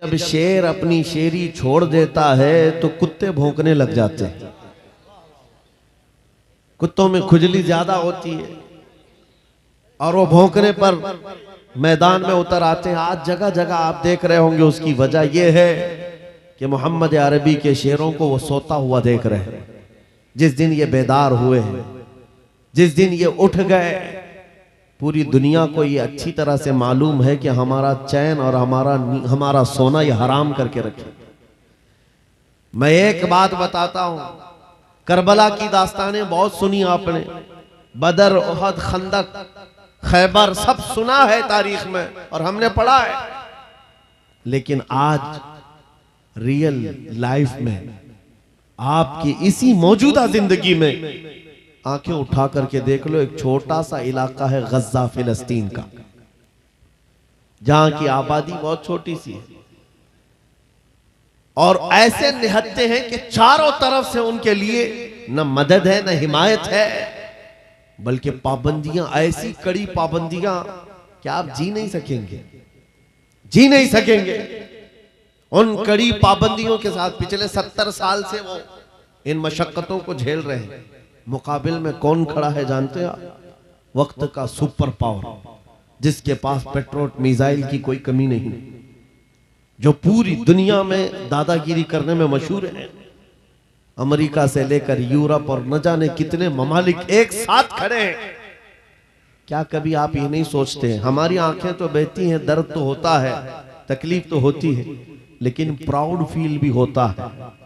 जब शेर अपनी शेरी छोड़ देता है तो कुत्ते भौंकने लग जाते हैं। कुत्तों में खुजली ज्यादा होती है और वो भौंकने पर मैदान में उतर आते हैं। आज जगह जगह आप देख रहे होंगे, उसकी वजह यह है कि मोहम्मद अरबी के शेरों को वो सोता हुआ देख रहे हैं। जिस दिन ये बेदार हुए हैं, जिस दिन ये उठ गए, पूरी दुनिया को ये अच्छी तरह से मालूम है कि हमारा चैन और हमारा सोना ये हराम करके रखे। मैं एक बात बताता हूं, करबला की दास्तानें बहुत सुनी आपने, बदर, उहद, खंदक, खैबर सब सुना है तारीख में और हमने पढ़ा है। लेकिन आज रियल लाइफ में आपकी इसी मौजूदा जिंदगी में आंखें उठा करके देख लो, एक छोटा सा इलाका है गज्जा फिलिस्तीन का, जहां की आबादी बहुत छोटी सी है और ऐसे निहत्ते हैं कि चारों तरफ से उनके लिए न मदद है न हिमायत है, बल्कि पाबंदियां, ऐसी कड़ी पाबंदियां कि आप जी नहीं सकेंगे, जी नहीं सकेंगे। उन कड़ी पाबंदियों के साथ पिछले 70 साल से वो इन मशक्कतों को झेल रहे हैं। मुकाबिल में कौन खड़ा है जानते हैं? वक्त का सुपर पावर, जिसके पास पेट्रोल मिसाइल की कोई कमी नहीं, जो पूरी दुनिया में दादागिरी करने में मशहूर है। अमेरिका से लेकर यूरोप और न जाने कितने ममालिक एक साथ खड़े हैं। क्या कभी आप ये नहीं सोचते? हमारी आंखें तो बहती हैं, दर्द तो होता है, तकलीफ तो होती है, लेकिन प्राउड फील भी होता है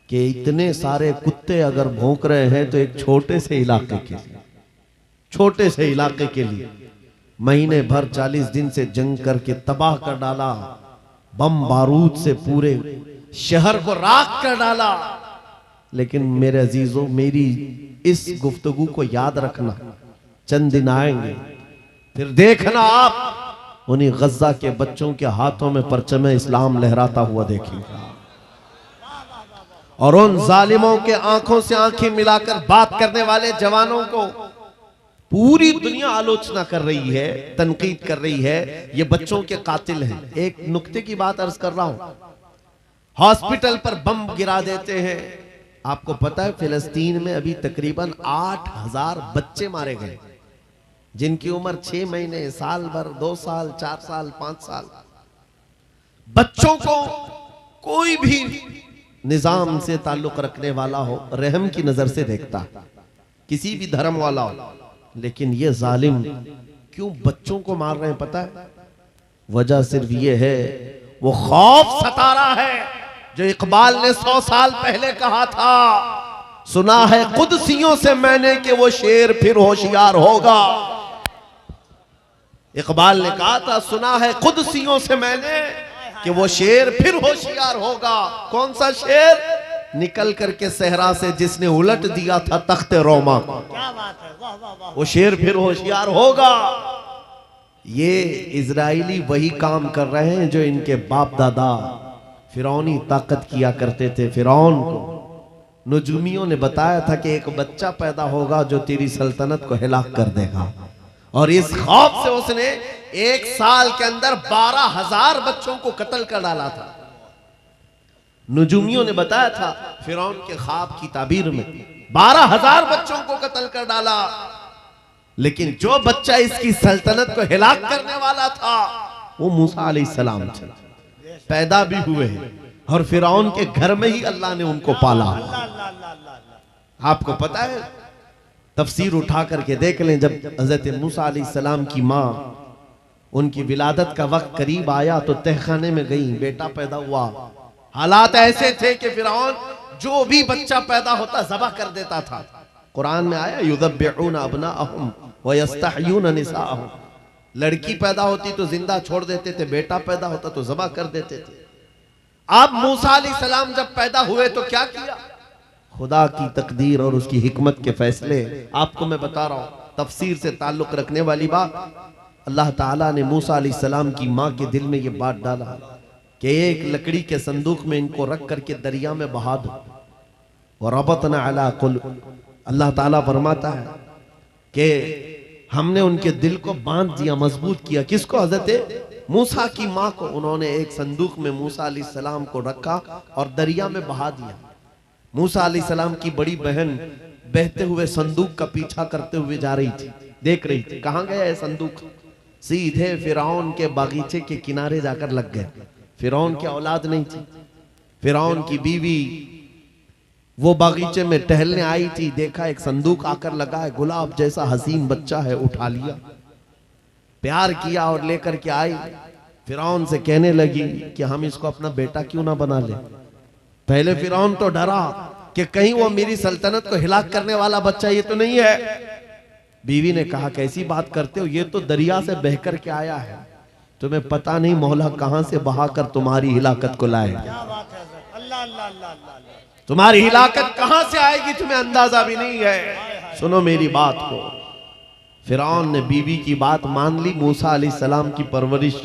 कि इतने सारे कुत्ते अगर भौंक रहे हैं तो एक छोटे से इलाके के लिए, छोटे से इलाके के लिए महीने भर 40 दिन से जंग करके तबाह कर डाला, बम बारूद से पूरे शहर को राख कर डाला। लेकिन मेरे अजीजों, मेरी इस गुफ्तगू को याद रखना, चंद दिन आएंगे फिर देखना आप उन्हीं गज्जा के बच्चों के हाथों में परचम इस्लाम लहराता हुआ देखेंगे और उन जालिमों के आंखों से आंखें मिलाकर बात करने वाले जवानों को पूरी दुनिया आलोचना कर रही है, तनकीद कर रही है, ये बच्चों के कातिल हैं। एक नुक्ते की बात अर्ज कर रहा हूं, हॉस्पिटल पर बम गिरा देते हैं। आपको पता है फिलिस्तीन में अभी तकरीबन 8000 बच्चे मारे गए, जिनकी उम्र 6 महीने, साल भर, 2 साल, 4 साल, 5 साल। बच्चों को कोई भी निजाम से ताल्लुक रखने वाला हो, रहम की नजर से देखता, किसी भी धर्म वाला हो। लेकिन ये जालिम क्यों बच्चों को मार रहे हैं पता है? वजह सिर्फ ये है, वो खौफ सता रहा है जो इकबाल ने 100 साल पहले कहा था, सुना है कुदसियों से मैंने कि वो शेर फिर होशियार होगा। इकबाल ने कहा था, सुना है कुदसियों से मैंने कि वो शेर फिर होशियार होगा। कौन सा शेर? निकल करके सहरा से जिसने उलट दिया था तख्ते रोमा को। क्या बात है, वाह वाह वाह। वो शेर फिर होशियार होगा। ये इजराइली वही काम कर रहे हैं जो इनके बाप दादा फिरौनी ताकत किया करते थे। फिरौन को नुजूमियों ने बताया था कि एक बच्चा पैदा होगा जो तेरी सल्तनत को हिलाक कर देगा, और इस खौफ से उसने 1 साल के अंदर 12,000 बच्चों को कत्ल कर डाला था। नुजूमियों ने बताया था फिरौन के ख्वाब की ताबीर में 12,000 बच्चों को कत्ल कर डाला। लेकिन जो बच्चा इसकी सल्तनत को हिलाक करने वाला था वो मूसा अलैहिस्सलाम थे, पैदा भी हुए हैं और फिरौन के घर में ही अल्लाह ने उनको पाला। आपको पता है, तफसीर उठा करके देख लें, जब हजरत मूसा अलैहिस्सलाम की माँ, उनकी विलादत का वक्त करीब आया तो तहखाने में गई, बेटा पैदा हुआ। हालात ऐसे थे कि फिरौन जो भी बच्चा पैदा होता ज़बह कर देता था। कुरान में आया, युज़ब्बिऊना अब्नाअहुम व यस्तहयूना निसाअहुम। लड़की पैदा होती तो जिंदा छोड़ देते थे, बेटा पैदा होता तो ज़बह कर देते थे। अब मूसा अलैहिस्सलाम जब पैदा हुए तो क्या किया? खुदा की तकदीर और उसकी हिकमत के फैसले आपको मैं बता रहा हूं, तफसीर से ताल्लुक रखने वाली बात। अल्लाह ताला ने मूसा अलैहिस्सलाम की माँ के दिल में ये बात डाला कि एक लकड़ी के संदूक में इनको रख करके दरिया में बहा दो। और रबतना अला कुलूब, अल्लाह ताला फरमाता है कि हमने उनके दिल को बांध दिया, मजबूत किया। किसको? हजरत मूसा की माँ को उन्होंने एक संदूक में मूसा अलैहिस्सलाम को रखा और दरिया में बहा दिया। मूसा अलैहिस्सलाम की बड़ी बहन बहते हुए संदूक का पीछा करते हुए जा रही थी, देख रही थी कहां गया है संदूक। सीधे फिरौन के बागीचे के किनारे जाकर लग गए। फिरौन की औलाद नहीं थी, फिरौन की बीवी वो बागीचे में टहलने आई थी, देखा एक संदूक आकर लगा है, गुलाब जैसा हसीन बच्चा है, उठा लिया, प्यार किया और लेकर के आई। फिरौन से कहने लगी कि हम इसको अपना बेटा क्यों ना बना ले। पहले फिरौन तो डरा कि कहीं वो मेरी सल्तनत को हिलाक करने वाला बच्चा ये तो नहीं है। बीवी ने कहा कैसी बात करते हो, ये तो दरिया से बहकर के आया है, तुम्हें पता नहीं मौला कहां से बहाकर तुम्हारी हिलाकत को लाए। क्या बात है अल्लाह अल्लाह अल्लाह अल्लाह। तुम्हारी हिलाकत कहां से आएगी तुम्हें अंदाजा भी नहीं है। सुनो मेरी बात को। फिरौन ने बीवी की बात मान ली। मूसा अलैहिस्सलाम की परवरिश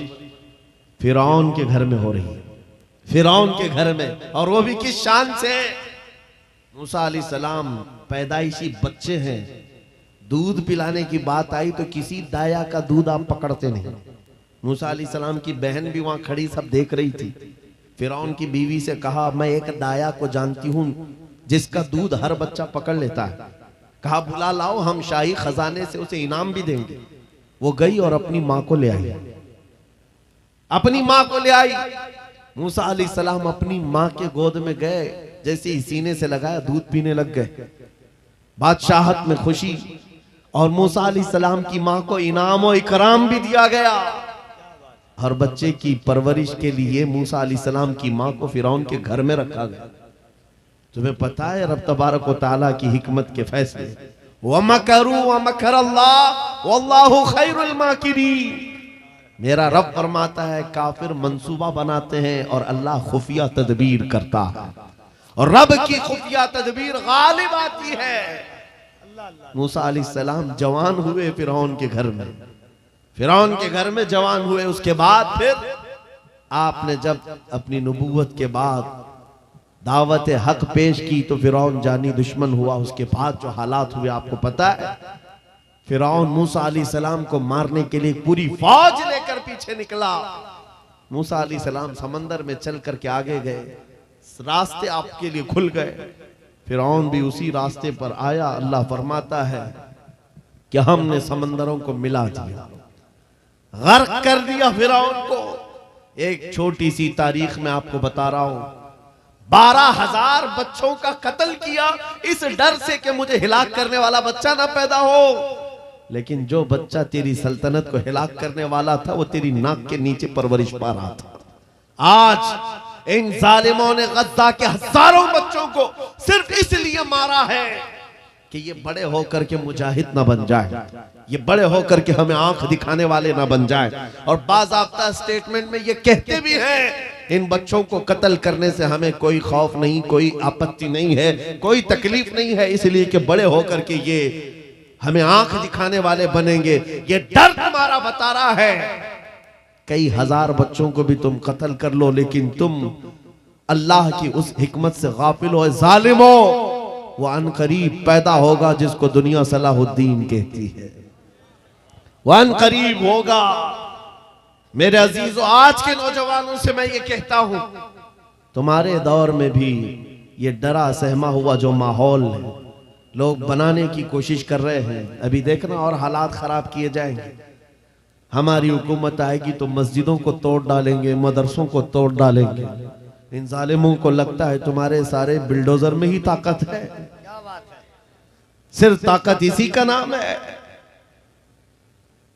फिरौन के घर में हो रही है, फिरौन के घर में, और वो भी किस शान से। मूसा अलैहिस्सलाम पैदाइशी बच्चे हैं, दूध पिलाने की बात आई तो किसी दाया का दूध आप पकड़ते नहीं। मूसा अलैहिस्सलाम की बहन भी वहां खड़ी सब देख रही थी। फिरौन की बीवी से कहा मैं एक दाया को जानती हूं जिसका दूध हर बच्चा पकड़ लेता है। कहा बुला लाओ, हम शाही खजाने से उसे इनाम भी देंगे। वो गई और अपनी माँ को ले आई, अपनी माँ को ले आई। मूसा अलैहिस्सलाम अपनी माँ के गोद में गए, जैसे ही सीने से लगाया दूध पीने लग गए। बादशाहत में खुशी, और मूसा अलैहिस्सलाम की माँ को इनाम और इकराम भी दिया गया। हर बच्चे की परवरिश के लिए मूसा अलैहिस्सलाम की माँ को फिरौन के घर में रखा गया। तुम्हें पता है रब तबारक व तआला की हिकमत के फैसले। वमकरू वमकरल्लाह वल्लाहु खैरुल माकिरीन। मेरा रब फरमाता है काफिर मंसूबा बनाते हैं और अल्लाह खुफिया तदबीर करता है, और रब की खुफिया तदबीर गालिब आती है। मूसा अलैहिस्सलाम जवान हुए फिरौन के घर में, फिरौन के घर में जवान हुए। उसके बाद फिर आपने जब अपनी नबूवत के बाद दावत हक पेश की तो फिरौन जानी दुश्मन हुआ। उसके बाद जो हालात हुए आपको पता है। फिरौन मूसा अलैहिस्सलाम को मारने के लिए पूरी फौज लेकर पीछे निकला। मूसा अलैहिस्सलाम समंदर में चल करके आगे गए, रास्ते आपके लिए खुल गए। फिरौन भी उसी रास्ते पर आया। अल्लाह फरमाता है कि हमने समंदरों को मिला दिया, गर्क कर दिया फिरौन को। एक छोटी सी तारीख में आपको बता रहा हूं, 12,000 बच्चों का कत्ल किया इस डर से कि मुझे हिलाक करने वाला बच्चा ना पैदा हो। लेकिन जो बच्चा तेरी सल्तनत को हिलाक करने वाला था वो तेरी नाक के नीचे परवरिश पा रहा था। आज इन जालिमों ने गद्दा के हजारों बच्चों को सिर्फ इसलिए मारा है कि ये बड़े होकर के मुजाहिद ना बन जाए, ये बड़े होकर के हमें आंख दिखाने वाले ना बन जाए। और बाज़ाब्ता स्टेटमेंट में ये कहते भी हैं इन बच्चों को कत्ल करने से हमें कोई खौफ नहीं, कोई आपत्ति नहीं है, कोई तकलीफ नहीं है, इसलिए कि बड़े होकर के ये हमें आंख दिखाने वाले बनेंगे। ये डर तुम्हारा बता रहा है। कई हजार बच्चों को भी तुम कत्ल कर लो, लेकिन तुम अल्लाह की उस हिकमत से गाफिल हो। जालिमो, वो अनकरीब पैदा होगा जिसको दुनिया सलाहुद्दीन कहती है, वो अनकरीब होगा। मेरे अजीजों, आज के नौजवानों से मैं ये कहता हूं, तुम्हारे दौर में भी ये डरा सहमा हुआ जो माहौल है लोग बनाने की कोशिश कर रहे हैं, अभी देखना और हालात खराब किए जाएंगे। हमारी हुकूमत आएगी तो मस्जिदों को तोड़ डालेंगे, मदरसों को तोड़ डालेंगे। इन जालिमों को लगता है तुम्हारे सारे बिल्डोजर में ही ताकत है। क्या बात है। सिर्फ ताकत इसी का नाम है।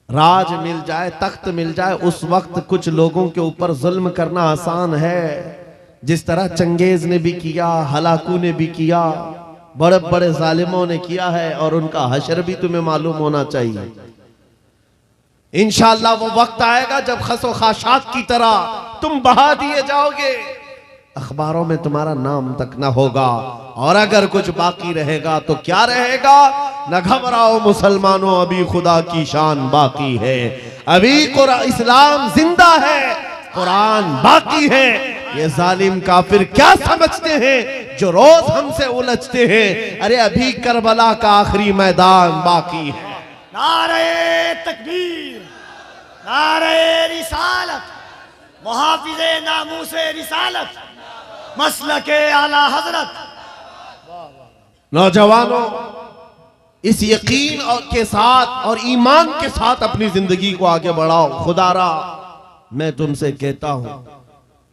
राज मिल जाए, तख्त मिल जाए, उस वक्त कुछ लोगों के ऊपर जुल्म करना आसान है, जिस तरह चंगेज ने भी किया, हलाकू ने भी किया, बड़े बड़े जालिमों ने किया है, और उनका हशर भी तुम्हें मालूम होना चाहिए। इंशाअल्लाह वो वक्त आएगा जब खसो खाशात की तरह तुम बहा दिए जाओगे, अखबारों में तुम्हारा नाम तक ना होगा। और अगर कुछ बाकी रहेगा तो क्या रहेगा? न घबराओ मुसलमानों, अभी खुदा की शान बाकी है, अभी इस्लाम जिंदा है, कुरान बाकी है। ये जालिम काफिर क्या समझते हैं जो रोज हमसे उलझते हैं? अरे अभी करबला का आखिरी मैदान बाकी है। नारे तकबीर, नारे रिसालत, मुहाफिज़े नामूसे रिसालत, मसलके आला हजरत। नौजवानों, इस यकीन के साथ और ईमान के साथ अपनी जिंदगी को आगे बढ़ाओ। खुदारा मैं तुमसे कहता हूं,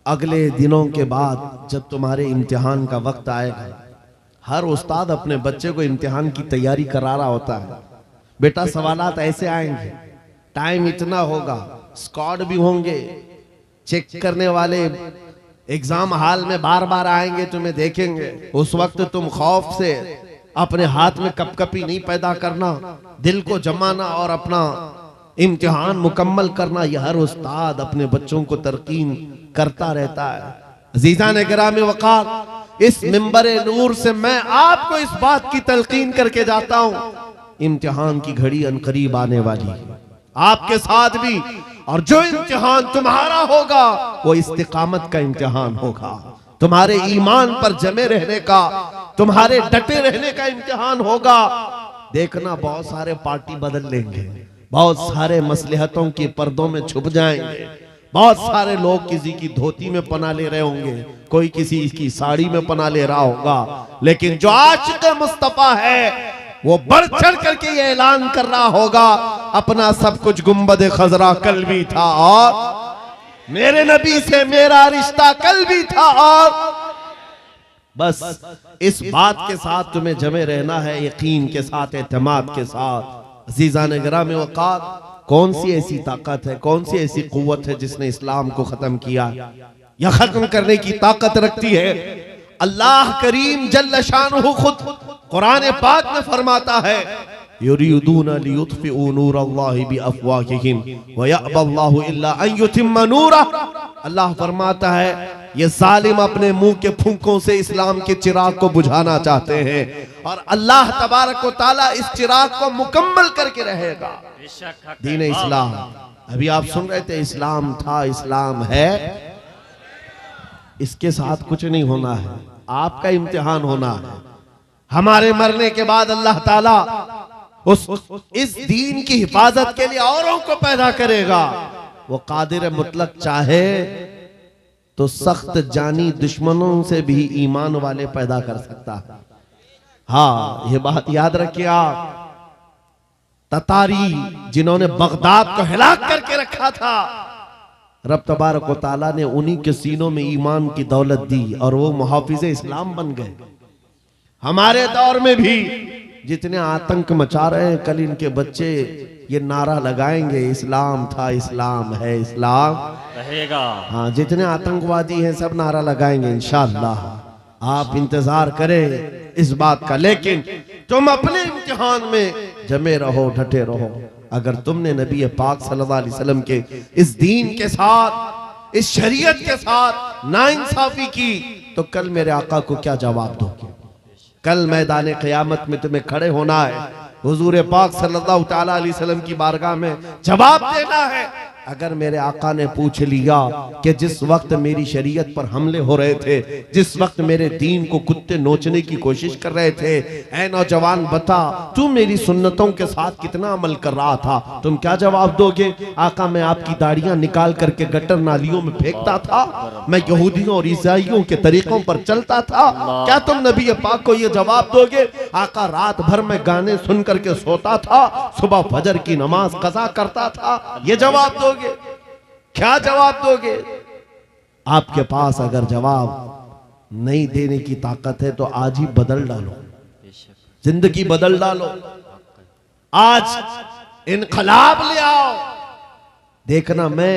अगले दिनों के बाद जब तुम्हारे इम्तिहान का वक्त आएगा, हर उस्ताद अपने बच्चे को इम्तिहान की तैयारी करा रहा होता है। बेटा सवालात ऐसे आएंगे, टाइम इतना होगा, स्क्वाड भी होंगे, चेक करने वाले एग्जाम हॉल में बार बार आएंगे, तुम्हें देखेंगे। उस वक्त तुम खौफ से अपने हाथ में कपकपी नहीं पैदा करना, दिल को जमाना और अपना इम्तिहान मुकम्मल करना। यह हर उस्ताद अपने बच्चों को तरकीन करता रहता है। अज़ीज़ान गिरामी वक़ार, इस मिंबरे नूर से मैं आपको इस बात की तलकीन करके जाता हूं, इम्तिहान की घड़ी अनकरीब आने वाली है, आपके साथ भी। और जो इम्तिहान तुम्हारा होगा वो इस्तिकामत का इम्तिहान होगा, तुम्हारे ईमान पर जमे रहने का, तुम्हारे डटे रहने का इम्तिहान होगा। देखना बहुत सारे पार्टी बदल लेंगे, बहुत सारे मसलहतों के पर्दों में छुप जाएंगे, बहुत सारे लोग किसी की धोती में पना ले रहे होंगे, कोई किसी की साड़ी में पना ले रहा होगा, लेकिन जो आशिक मुस्तफा है वो बढ़ चढ़ करके ये ऐलान कर रहा होगा, अपना सब कुछ गुंबद खजरा कल भी था और मेरे नबी से मेरा रिश्ता कल भी था। और बस इस बात के साथ तुम्हें जमे रहना है, यकीन के साथ, एतमाद के साथ। अज़ीज़ान गिरामी वक़ार, कौन सी ऐसी ताकत है, कौन सी ऐसी कुव्वत है जिसने इस्लाम को खत्म किया या खत्म करने की ताकत रखती है? अल्लाह करीम जल्ल शानुहु खुद कुरान पाक में फरमाता है, युरीदूना लियुत्फिउ नूरल्लाहि बिअफ़वाहिहिम व यअबल्लाहु इल्ला अन युतिम्मा नूरह। अल्लाह फरमाता है, ये जालिम अपने मुंह के फूंकों से इस्लाम के चिराग को बुझाना चाहते हैं और अल्लाह तबारक व तआला इस चिराग को मुकम्मल करके रहेगा। दीन इस्लाम, अभी आप सुन रहे थे, इस्लाम था, इस्लाम है, इसके साथ कुछ नहीं होना है, आपका इम्तिहान होना है। हमारे मरने के बाद अल्लाह ताला इस दीन की हिफाजत के लिए औरों को पैदा करेगा। वो कादिर मुतलक चाहे तो सख्त जानी दुश्मनों से भी ईमान वाले पैदा कर सकता है। हाँ, ये बात याद रखिए आप। ततारी जिन्होंने बगदाद को हिलाक करके रखा था, रब तबारक व तआला ने उन्हीं के सीनों में ईमान की दौलत दी और वो मुहाफिज़े इस्लाम बन गए। हमारे दौर में भी जितने आतंक मचा रहे हैं, कल इनके बच्चे ये नारा लगाएंगे, इस्लाम था, इस्लाम है, इस्लाम रहेगा। हाँ, जितने आतंकवादी हैं सब नारा लगाएंगे इंशाअल्लाह। आप इंतजार करें इस बात का, लेकिन तुम अपने इम्तिहान में जमे रहो, डटे रहो। अगर तुमने नबी पाक सल्लल्लाहु अलैहि वसल्लम के इस दीन के साथ, इस शरीयत के साथ नाइंसाफी की, तो कल मेरे आका को क्या जवाब दोगे? कल मैदान क़यामत में तुम्हें खड़े होना है, हुजूर पाक सल्लल्लाहु तआला अलैहि वसल्लम की बारगाह में जवाब देना है। अगर मेरे आका ने पूछ लिया कि जिस वक्त मेरी शरीयत पर हमले हो रहे थे, जिस वक्त मेरे दीन को कुत्ते नोचने की कोशिश कर रहे थे, ऐ नौजवान बता तू मेरी सुन्नतों के साथ कितना अमल कर रहा था? तुम क्या जवाब दोगे? आका, मैं आपकी दाढ़ियां निकाल करके गटर नालियों में फेंकता था, मैं यहूदियों और ईसाइयों के तरीकों पर चलता था। क्या तुम नबी पाक को यह जवाब दोगे? आका, रात भर में गाने सुन करके सोता था, सुबह फजर की नमाज कज़ा करता था, ये जवाब दोगे? क्या जवाब दोगे? आपके पास अगर जवाब नहीं देने की ताकत है तो आज ही बदल डालो, जिंदगी बदल डालो, आज इनकलाब ले आओ। देखना, मैं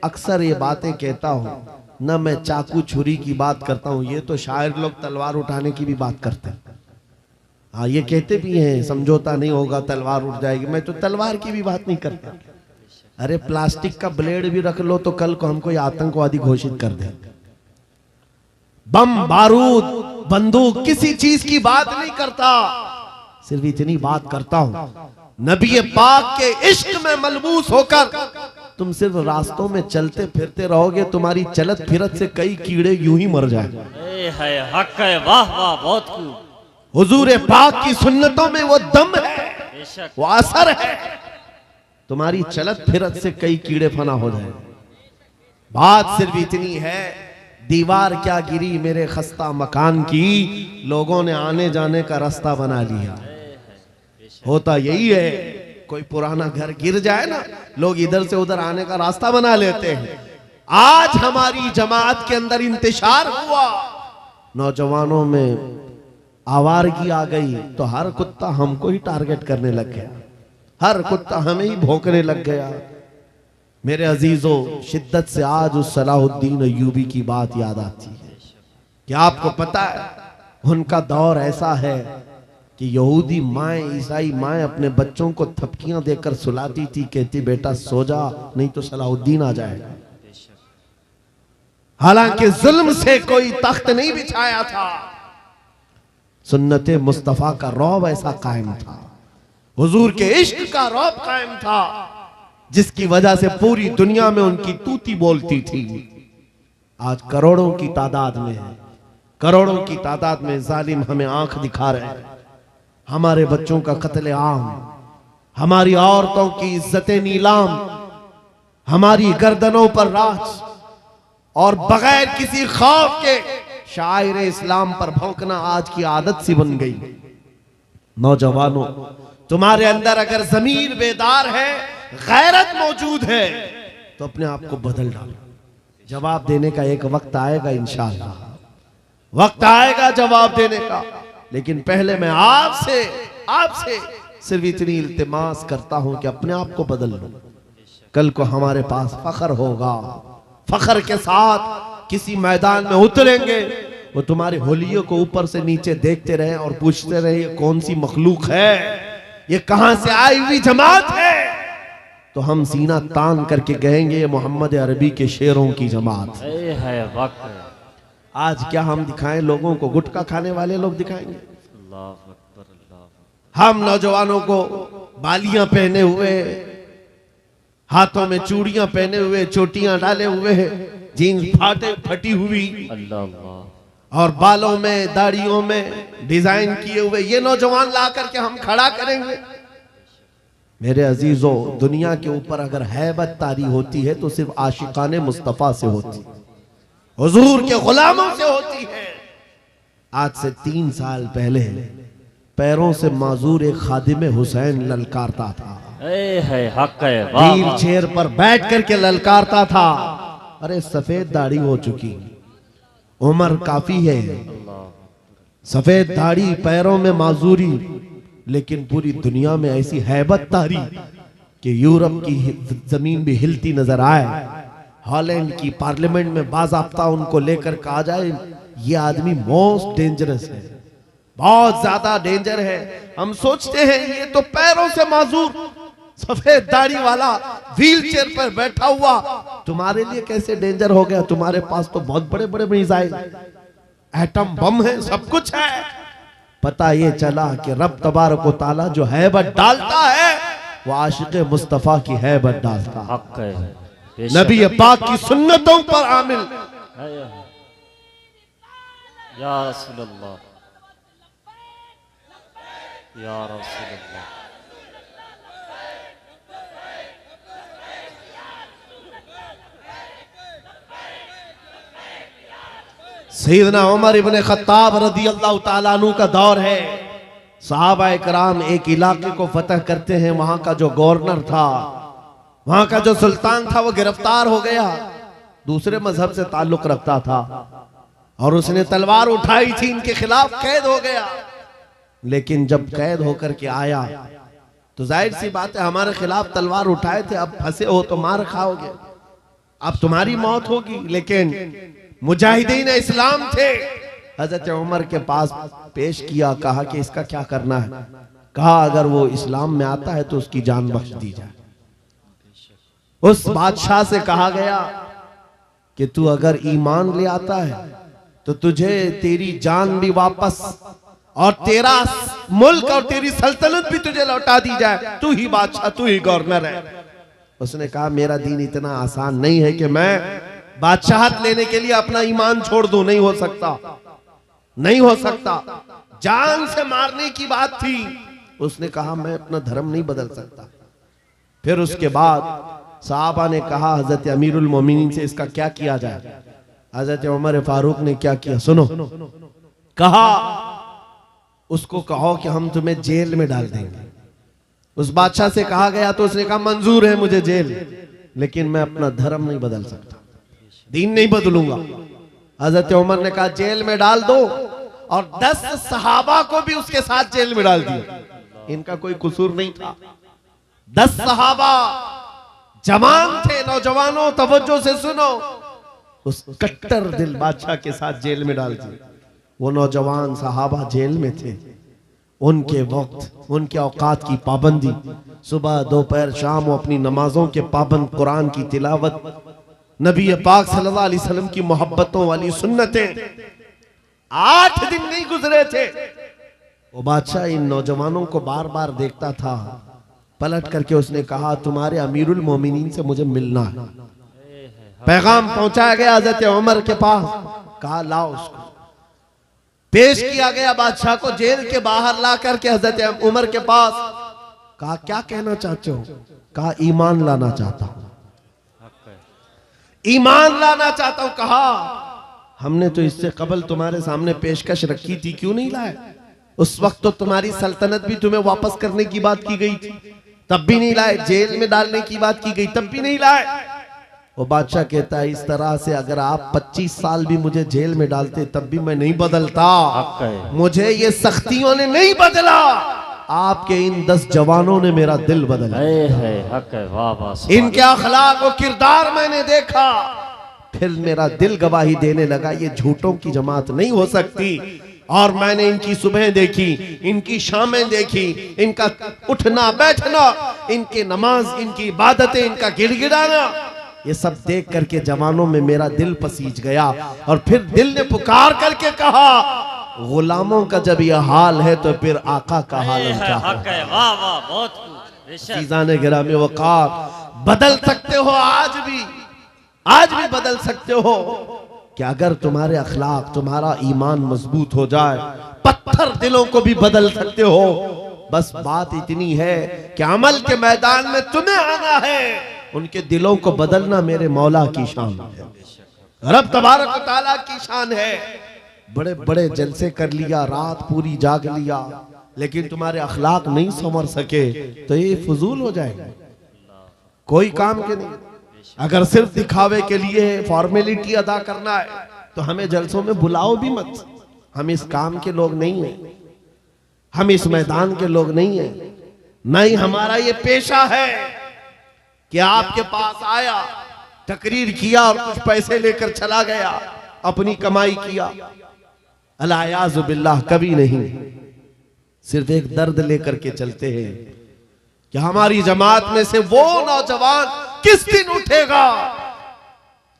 अक्सर ये बातें कहता हूं ना, मैं चाकू छुरी की बात करता हूं, ये तो शायर लोग तलवार उठाने की भी बात करते हैं। हाँ, ये कहते भी हैं समझौता नहीं होगा, तलवार उठ जाएगी। मैं तो तलवार की भी बात नहीं करता। अरे प्लास्टिक का ब्लेड भी रख लो तो कल को हमको आतंकवादी घोषित कर दे। बम, बारूद, बंदूक, किसी चीज की बात नहीं करता, सिर्फ इतनी बात करता हूं, नबी पाक के इश्क में मलबूस होकर तुम सिर्फ रास्तों में चलते फिरते रहोगे, तुम्हारी चलत फिरत से कई कीड़े यूं ही मर जाएंगे। हक है, वाह वाह, बहुत खूब। हुजूर पाक की सुन्नतों में वो दम है, वो असर है। तुम्हारी चलत फिरत से कई कीड़े फना हो जाए। बात सिर्फ इतनी है, दीवार क्या गिरी मेरे खस्ता मकान की, लोगों ने आने जाने का रास्ता बना लिया। होता यही है, कोई पुराना घर गिर जाए ना, लोग इधर से उधर आने का रास्ता बना लेते हैं। आज हमारी जमात के अंदर इंतशार हुआ, नौजवानों में आवारगी आ गई, तो हर कुत्ता हमको ही टारगेट करने लग गया, हर कुत्ता हमें ही भौंकने लग गया। मेरे अजीजों, शिद्दत से आज उस सलाहुद्दीन अय्यूबी की बात याद आती है कि आपको पता है उनका दौर ऐसा है कि यहूदी माएँ, ईसाई माएँ अपने बच्चों को थपकियां देकर सुलाती थी, कहती बेटा सो जा नहीं तो सलाहुद्दीन आ जाएगा। हालांकि जुल्म से कोई तख्त नहीं बिछाया था, सुन्नते मुस्तफा का रौब ऐसा कायम था, हुजूर के इश्क का रौब कायम था, जिसकी वजह से पूरी दुनिया में उनकी तूती बोलती थी। आज करोड़ों की तादाद में है, करोड़ों की तादाद में जालिम हमें आंख दिखा रहे हैं। हमारे बच्चों का कत्ले आम, हमारी औरतों की इज्जतें नीलाम, हमारी गर्दनों पर राज, और बगैर किसी खौफ के शायर इस्लाम पर भौंकना आज की आदत सी बन गई। नौजवानों, तुम्हारे अंदर अगर ज़मीर बेदार है, गैरत मौजूद है, तो अपने आप को बदल डालो। जवाब देने का एक वक्त आएगा, इंशाअल्लाह वक्त आएगा जवाब देने का। लेकिन पहले मैं आपसे सिर्फ इतनी इल्तिमास करता हूं कि अपने आप को बदल लो। कल को हमारे पास फख्र होगा, फख्र के साथ किसी मैदान में उतरेंगे, वो तुम्हारे होलियों को ऊपर से नीचे देखते रहे और पूछते रहे ये कौन सी मखलूक है, ये कहां से आई हुई जमात है, तो हम सीना तान करके कहेंगे ये मोहम्मद अरबी के शेरों की जमात है। वक्त आज क्या हम दिखाएं लोगों को? गुटखा खाने वाले लोग दिखाएंगे। अल्लाह अकबर, अल्लाह। हम नौजवानों को बालियां पहने हुए, हाथों में चूड़ियां पहने हुए, चोटियां डाले हुए, जीन्स फटी हुई, अल्लाह, और बालों में दाढ़ियों में डिजाइन किए हुए ये नौजवान ला करके हम खड़ा करेंगे। मेरे अजीजों, दुनिया के ऊपर अगर हैबत तारी होती है तो सिर्फ आशिकाने मुस्तफा से होती है, हुजूर के गुलामों से होती है। आज से 3 साल पहले पैरों से माजूर एक खादिम हुसैन ललकारता था, है हक है, वाह व्हील चेयर पर बैठ करके ललकारता था। अरे सफेद दाढ़ी हो चुकी, उम्र काफी है, सफेद दाढ़ी, पैरों में माजूरी, लेकिन पूरी दुनिया में ऐसी हैबत तारी कि यूरोप की जमीन भी हिलती नजर आए। हॉलैंड की पार्लियामेंट में बाज़ाब्ता उनको लेकर कहा जाए ये आदमी मोस्ट डेंजरस है, बहुत ज्यादा डेंजर है। हम सोचते हैं ये तो पैरों से माजूर सफेद दाढ़ी वाला व्हील चेयर पर बैठा हुआ तुम्हारे लिए कैसे डेंजर हो गया? तुम्हारे पास तो बहुत बड़े बड़े मिसाइल, एटम बम है, सब कुछ है। पता ये चला कि रब तबारक व तआला जो हैबत डालता है वो आशिक मुस्तफा की हैबत डालता है। हक है, नबी पाक की सुन्नतों पर आमिल। या रसूल अल्लाह, या रसूल अल्लाह। सैयदना उमर इब्ने खत्ताब रज़ियल्लाहु ताला अन्हु का दौर है। सहाबा इकराम एक इलाके को फतह करते हैं, वहां का जो गवर्नर था, वहां का जो सुल्तान था, वो गिरफ्तार हो गया, दूसरे मजहब से ताल्लुक रखता था और उसने तलवार उठाई थी इनके खिलाफ, कैद हो गया। लेकिन जब कैद होकर के आया तो जाहिर सी बात है हमारे खिलाफ तलवार उठाए थे, अब फंसे हो तो मार खाओगे, अब तुम्हारी मौत होगी। लेकिन मुजाहिदीन इस्लाम थे, हजरत उमर के पास पेश किया, कहा कि इसका क्या करना है? कहा अगर वो इस्लाम में आता है तो उसकी जान बख्श दी जाए। उस बादशाह से कहा गया कि तू अगर ईमान ले आता है तो तुझे तेरी जान भी वापस और तेरा मुल्क और तेरी सल्तनत भी तुझे लौटा दी जाए, तू ही बादशाह, तू ही गवर्नर है। उसने कहा मेरा दीन इतना आसान नहीं है कि मैं बादशाहत लेने के लिए अपना ईमान छोड़ दूं, नहीं हो सकता, नहीं हो सकता। जान से मारने की बात थी, उसने कहा मैं अपना धर्म नहीं बदल सकता। फिर उसके बाद साहबा ने कहा हजरत अमीरुल मोमिनीन से इसका क्या किया जाए। हजरत उमर फारूक ने क्या किया सुनो, कहा उसको कहो कि हम तुम्हें जेल में डाल देंगे। उस बादशाह से कहा गया तो उसने कहा मंजूर है मुझे जेल, लेकिन मैं अपना धर्म नहीं बदल सकता, दीन नहीं बदलूंगा। हजरत उमर ने कहा जेल में डाल दो, और 10 सहाबा को भी उसके साथ जेल में डाल दिया। इनका कोई कसूर नहीं था। 10 सहाबा जवान थे, नौजवानों तवज्जो से सुनो, उस कट्टर दिल बादशाह के साथ जेल में डाल दिए। वो नौजवान सहाबा जेल में थे, उनके वक्त, उनके औकात की पाबंदी, सुबह दोपहर शाम वो अपनी नमाजों के पाबंद, कुरान की तिलावत, नबी पाक सल्लल्लाहु अलैहि वसल्लम की मोहब्बतों वाली सुन्नतें। 8 दिन नहीं गुजरे थे, वो बादशाह इन नौजवानों को बार बार देखता था। पलट करके उसने कहा तुम्हारे अमीरुल मोमिनीन से मुझे मिलना है। पैगाम पहुंचाया गया हजरत उमर के पास, कहा लाओ उसको। पेश किया गया बादशाह को, जेल के बाहर ला करके हजरत उमर के पास। कहा क्या कहना चाहते हो? कहा ईमान लाना चाहता हूं, ईमान लाना चाहता हूं। कहा हमने तो इससे कबल तुम्हारे सामने पेशकश रखी थी, क्यों नहीं लाए? उस वक्त तो तुम्हारी सल्तनत भी तुम्हें वापस करने की बात की गई थी, तब भी नहीं लाए। जेल में डालने की बात की गई, तब भी नहीं लाए। वो बादशाह कहता है इस तरह से अगर आप 25 साल भी मुझे जेल में डालते तब भी मैं नहीं बदलता। मुझे ये सख्तियों ने नहीं बदला, आपके इन 10 जवानों ने मेरा दिल बदला। इनके अखलाक और किरदार मैंने देखा, फिर मेरा दिल गवाही देने लगा ये झूठों की जमात नहीं हो सकती। और मैंने इनकी सुबह देखी, इनकी शामें देखी, इनका उठना बैठना, इनकी नमाज, इनकी इबादतें, इनका गिड़गिड़ाना, ये सब देख करके जवानों में मेरा दिल पसीज गया। और फिर दिल ने पुकार करके कहा गुलामों का जब यह हाल है तो फिर आका का हाल क्या है। चीज़ाने गिरामी वक़ार, बदल सकते हो आज भी बदल सकते हो कि अगर तुम्हारे अखलाक, तुम्हारा ईमान मजबूत हो जाए, पत्थर दिलों को भी बदल सकते हो। बस बात इतनी है कि अमल के मैदान में तुम्हें आना है, उनके दिलों को बदलना मेरे मौला की शान है, रब तबारक व तआला की शान है। बड़े बड़े जलसे कर लिया, रात पूरी जाग लिया, लेकिन तुम्हारे अखलाक नहीं संवर सके तो ये फजूल हो जाएगा, कोई काम के नहीं। अगर सिर्फ दिखावे के लिए फॉर्मेलिटी अदा करना है तो हमें जलसों में बुलाओ भी मत। हम इस काम के लोग नहीं हैं, हम इस मैदान के लोग नहीं हैं। नहीं, हमारा ये पेशा है कि आपके पास आया, तकरीर किया और कुछ पैसे लेकर चला गया, अपनी कमाई किया। अलायाज़ु बिल्लाह, कभी नहीं। सिर्फ एक दर्द लेकर के चलते हैं कि हमारी जमात में से वो नौजवान किस दिन उठेगा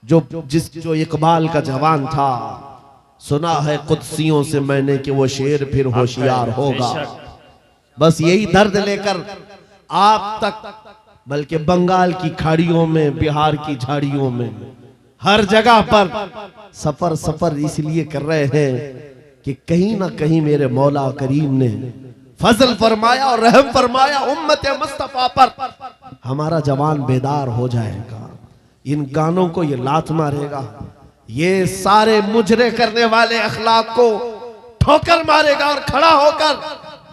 जो इकबाल का जवान था। सुना है कुदसियों से मैंने कि वो शेर फिर होशियार होगा। बस यही दर्द लेकर आप तक, बल्कि बंगाल की खाड़ियों में, बिहार की झाड़ियों में, हर जगह पर सफर इसलिए कर रहे हैं कि कहीं ना कहीं मेरे मौला करीम ने फजल फरमाया और रहम फरमाया उम्मत मुस्तफा पर। हमारा जवान बेदार हो जाएगा, इन गानों को ये लात मारेगा, ये सारे मुजरे करने वाले अखलाक को ठोकर मारेगा और खड़ा होकर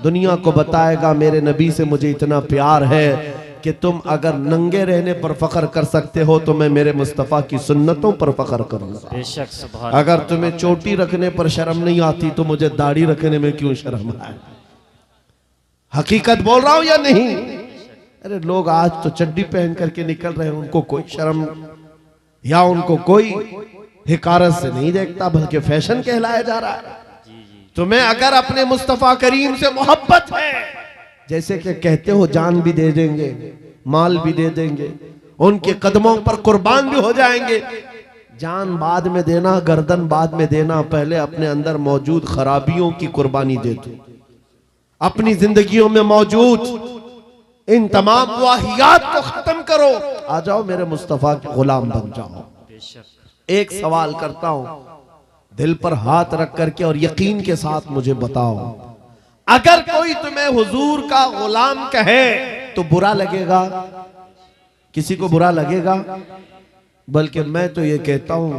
दुनिया को बताएगा मेरे नबी से मुझे इतना प्यार है कि तुम अगर नंगे रहने पर फख्र कर सकते हो तो मैं मेरे मुस्तफ़ा की सुन्नतों पर फख्र करूंगा। अगर तुम्हें चोटी रखने पर शर्म नहीं आती तो मुझे दाढ़ी रखने में क्यों शर्म आए। हकीकत बोल रहा हूं या नहीं? अरे लोग आज तो चड्डी पहन करके निकल रहे हैं, उनको कोई शर्म या उनको कोई हिकारत से नहीं देखता, बल्कि फैशन कहलाया जा रहा है। तुम्हें अगर अपने मुस्तफ़ा करीम से मोहब्बत है, जैसे कि कहते हो जान भी दे देंगे, माल भी दे देंगे, उनके कदमों पर कुर्बान भी हो जाएंगे। जान बाद में देना, गर्दन बाद में देना, पहले अपने अंदर मौजूद खराबियों की कुर्बानी दे दो। अपनी जिंदगियों में मौजूद इन तमाम वाहियात को खत्म करो, आ जाओ मेरे मुस्तफ़ा के गुलाम बन जाओ। एक सवाल करता हूं, दिल पर हाथ रख करके और यकीन के साथ मुझे बताओ, अगर कोई तुम्हें हुजूर का गुलाम कहे तो बुरा लगेगा किसी को बुरा लगेगा, बल्कि मैं तो ये कहता हूं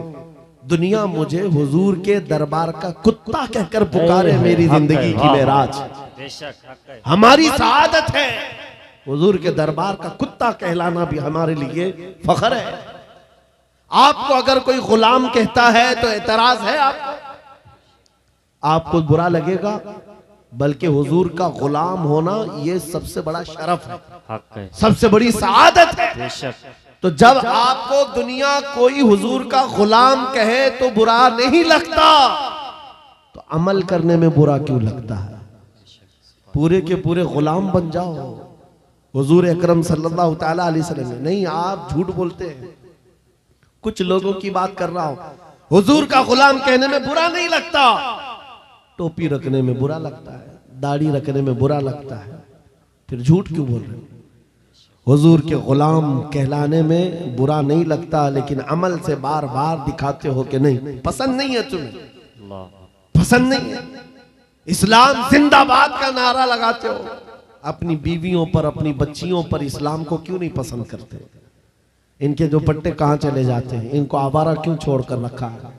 दुनिया मुझे हुजूर के दरबार का कुत्ता कहकर पुकारे, मेरी जिंदगी की मेराज। बेशक हक है। हमारी सआदत है हुजूर के दरबार का कुत्ता कहलाना भी हमारे लिए फख्र है। आपको अगर कोई गुलाम कहता है तो एतराज है आपको बुरा लगेगा, बल्कि हुजूर का गुलाम होना ये सबसे बड़ा शरफ है, हक है। सबसे बड़ी सआदत है। बेशक। तो जब आपको दुनिया कोई हुजूर का गुलाम कहे तो बुरा नहीं लगता, तो अमल करने में बुरा क्यों लगता है? पूरे के पूरे गुलाम बन जाओ हुजूर अकरम सल्लल्लाहु तआला अलैहि वसल्लम ने। नहीं, आप झूठ बोलते हैं। कुछ लोगों की बात कर रहा हूं। हुजूर का गुलाम कहने में बुरा नहीं लगता, टोपी रखने में बुरा लगता है, दाढ़ी रखने में बुरा लगता है, फिर झूठ क्यों बोल रहे हो? हुजूर के गुलाम कहलाने में बुरा नहीं लगता, लेकिन अमल से बार बार दिखाते हो कि नहीं, पसंद नहीं है तुम्हें, पसंद नहीं है। इस्लाम जिंदाबाद का नारा लगाते हो, अपनी बीवियों पर, अपनी बच्चियों पर इस्लाम को क्यों नहीं पसंद करते? इनके जो पट्टे कहां चले जाते हैं? इनको आवारा क्यों छोड़कर रखा है?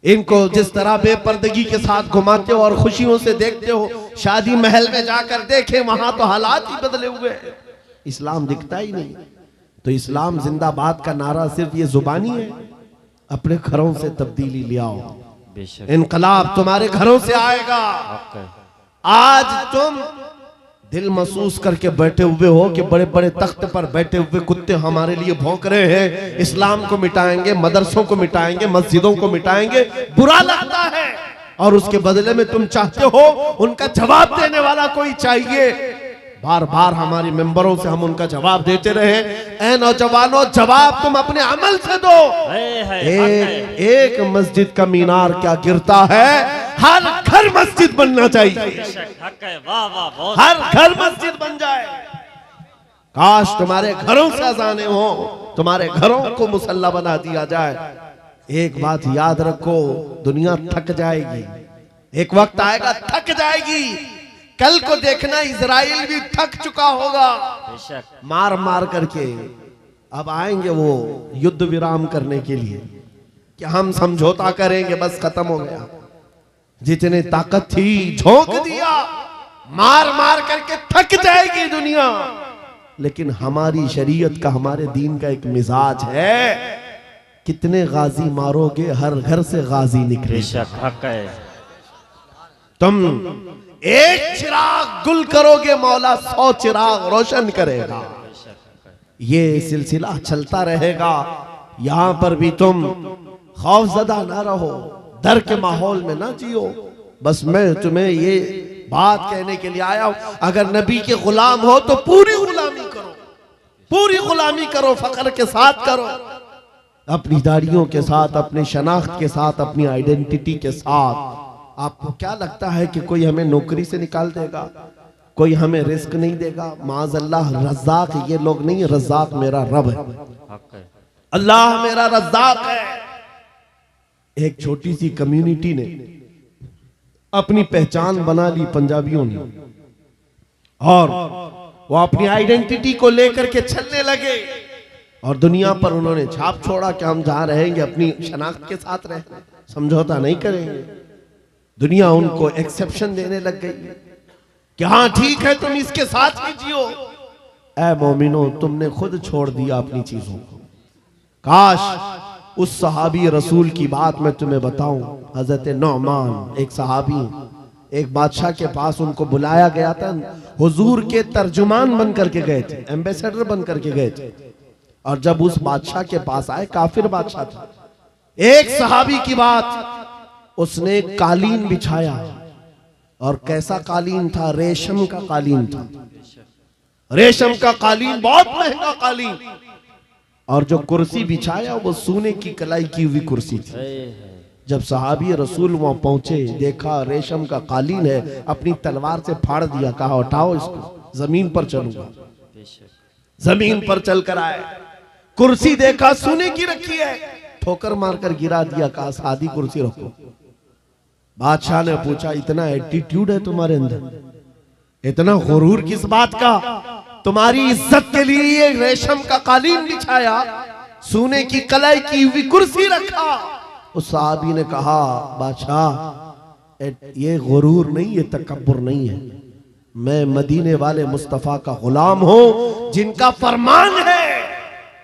इनको जिस तरह बेपर्दगी के साथ घुमाते हो और खुशियों से देखते हो, शादी महल में जाकर देखे वहां तो हालात ही बदले हुए हैं, इस्लाम दिखता ही नहीं। तो इस्लाम जिंदाबाद का नारा सिर्फ ये जुबानी है? अपने घरों से तब्दीली ले आओ, इनकलाब तुम्हारे घरों से आएगा। आज तुम दिल महसूस करके बैठे हुए हो कि बड़े बड़े तख्त पर बैठे हुए कुत्ते हमारे लिए भौंक रहे हैं, इस्लाम को मिटाएंगे, मदरसों को मिटाएंगे, मस्जिदों को मिटाएंगे, बुरा लगता है। और उसके बदले में तुम चाहते हो उनका जवाब देने वाला कोई चाहिए। बार बार हमारी मेंबरों से हम उनका जवाब देते रहे। ऐ नौजवानों, जवाब तुम अपने अमल से दो। एक मस्जिद का मीनार क्या गिरता है? हर घर मस्जिद बनना चाहिए, हर घर मस्जिद बन जाए। काश तुम्हारे घरों से अजाने हो, तुम्हारे घरों को मुसल्ला बना दिया जाए। एक बात याद रखो, दुनिया थक जाएगी, एक वक्त आएगा थक जाएगी। कल को देखना इजराइल भी थक चुका होगा मार मार करके। अब आएंगे वो युद्ध विराम करने के लिए कि हम समझौता करेंगे, बस खत्म हो गया। जितने ताकत थी झोंक दिया, मार मार करके थक जाएगी दुनिया। लेकिन हमारी शरीयत का, हमारे दीन का एक मिजाज है, कितने गाजी मारोगे हर घर से गाजी निकले। तुम एक चिराग गुल करोगे, मौला 100 चिराग रोशन करेगा। ये सिलसिला चलता रहेगा। यहां पर भी तुम खौफजदा ना रहो, डर के माहौल में ना जियो। बस मैं तुम्हें ये बात कहने के लिए आया हूं, अगर नबी के गुलाम हो तो पूरी गुलामी करो, पूरी गुलामी करो, फख्र के साथ करो, अपनी दाढ़ियों के साथ, अपनी शनाख्त के साथ, अपनी आइडेंटिटी के साथ। आपको क्या लगता है कि कोई हमें नौकरी से निकाल देगा, कोई हमें रिस्क नहीं देगा? माज़अल्लाह, रज़्ज़ाक़ ये लोग नहीं, रज़्ज़ाक़ मेरा रब है, अल्लाह मेरा रज़्ज़ाक़ है। एक छोटी सी कम्युनिटी ने अपनी पहचान बना ली पंजाबियों ने, और वो अपनी आइडेंटिटी को लेकर के चलने लगे, और दुनिया पर उन्होंने छाप छोड़ा कि हम जहां रहेंगे अपनी शनाख्त के साथ रहेंगे, समझौता नहीं करेंगे। दुनिया उनको एक्सेप्शन देने लग गई कि हाँ ठीक है, तुम इसके साथ ही जियो। ऐ मोमिनो, तुमने खुद छोड़ दिया अपनी चीजों को। काश उस सहाबी रसूल की बात मैं तुम्हें बताऊं। हजरत नौमान एक सहाबी, एक बादशाह के पास उनको बुलाया गया था, हुजूर के तर्जुमान बन करके गए थे, एम्बेसडर बन करके गए थे। और जब उस बादशाह के पास आए, काफिर बादशाह था, एक सहाबी की बात, उसने कालीन बिछाया, और कैसा कालीन था? रेशम का कालीन था, रेशम का कालीन, बहुत महंगा कालीन। और जो कुर्सी बिछाया वो सोने की कलाई की हुई कुर्सी थी। जब सहाबी रसूल वहां पहुंचे, देखा रेशम का कालीन है, अपनी तलवार से फाड़ दिया, कहा उठाओ इसको, जमीन पर चलूंगा। जमीन पर चलकर आए, कुर्सी देखा सोने की रखी है, ठोकर मारकर गिरा दिया, कहा सादी कुर्सी रखो। बादशाह ने पूछा, इतना एटीट्यूड है तुम्हारे अंदर, इतना गुरूर किस बात का? तुम्हारी इज्जत के लिए ये रेशम का कालीन बिछाया, सोने की कलाई की हुई कुर्सी रखा। उस साहबी ने कहा, बादशाह ये गुरूर नहीं, ये तकब्बुर नहीं है, मैं मदीने वाले मुस्तफा का गुलाम हूं, जिनका फरमान है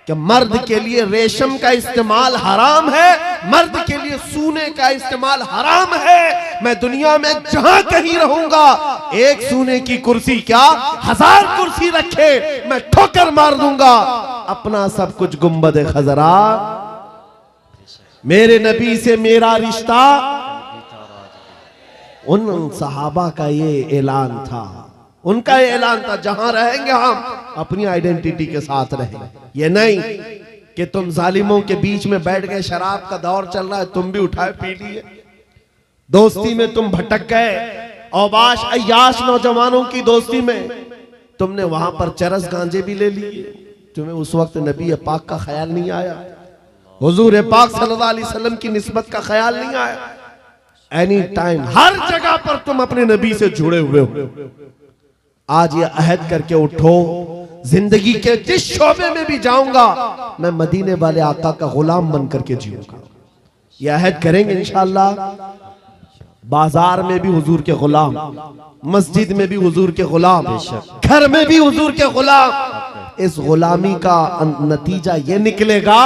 कि मर्द के लिए रेशम का इस्तेमाल हराम है, मर्द के लिए सोने का इस्तेमाल हराम है। मैं दुनिया में जहां कहीं रहूंगा, एक सोने की कुर्सी क्या 1000 कुर्सी रखे, मैं ठोकर मार दूंगा अपना सब कुछ गुंबद खजरा। मेरे नबी से मेरा रिश्ता, उन सहाबा का ये ऐलान था, उनका ये ऐलान था, जहां रहेंगे हम अपनी आइडेंटिटी के साथ रहेंगे। ये नहीं कि तुम जालिमों के बीच में बैठ गए, शराब का दौर चल रहा है, तुम भी उठाए पी लिए, दोस्ती में तुम भटक गए, औबाश अय्याश नौजवानों की दोस्ती में तुमने वहां पर चरस गांजे भी ले लिए, तुम्हें उस वक्त नबी पाक का ख्याल नहीं आया, हुजूर पाक सल्लल्लाहु अलैहि वसल्लम की निस्बत का ख्याल नहीं आया। एनी टाइम हर जगह पर तुम अपने नबी से जुड़े हुए हो। आज ये अहद करके उठो, जिंदगी के जिस शोबे में भी जाऊंगा मैं मदीने वाले आका का गुलाम बन करके जीऊंगा। ये अहद करेंगे इंशाअल्लाह। बाजार में भी हुजूर के गुलाम, मस्जिद में भी हुजूर के गुलाम, घर में भी हुजूर के गुलाम। इस गुलामी का नतीजा ये निकलेगा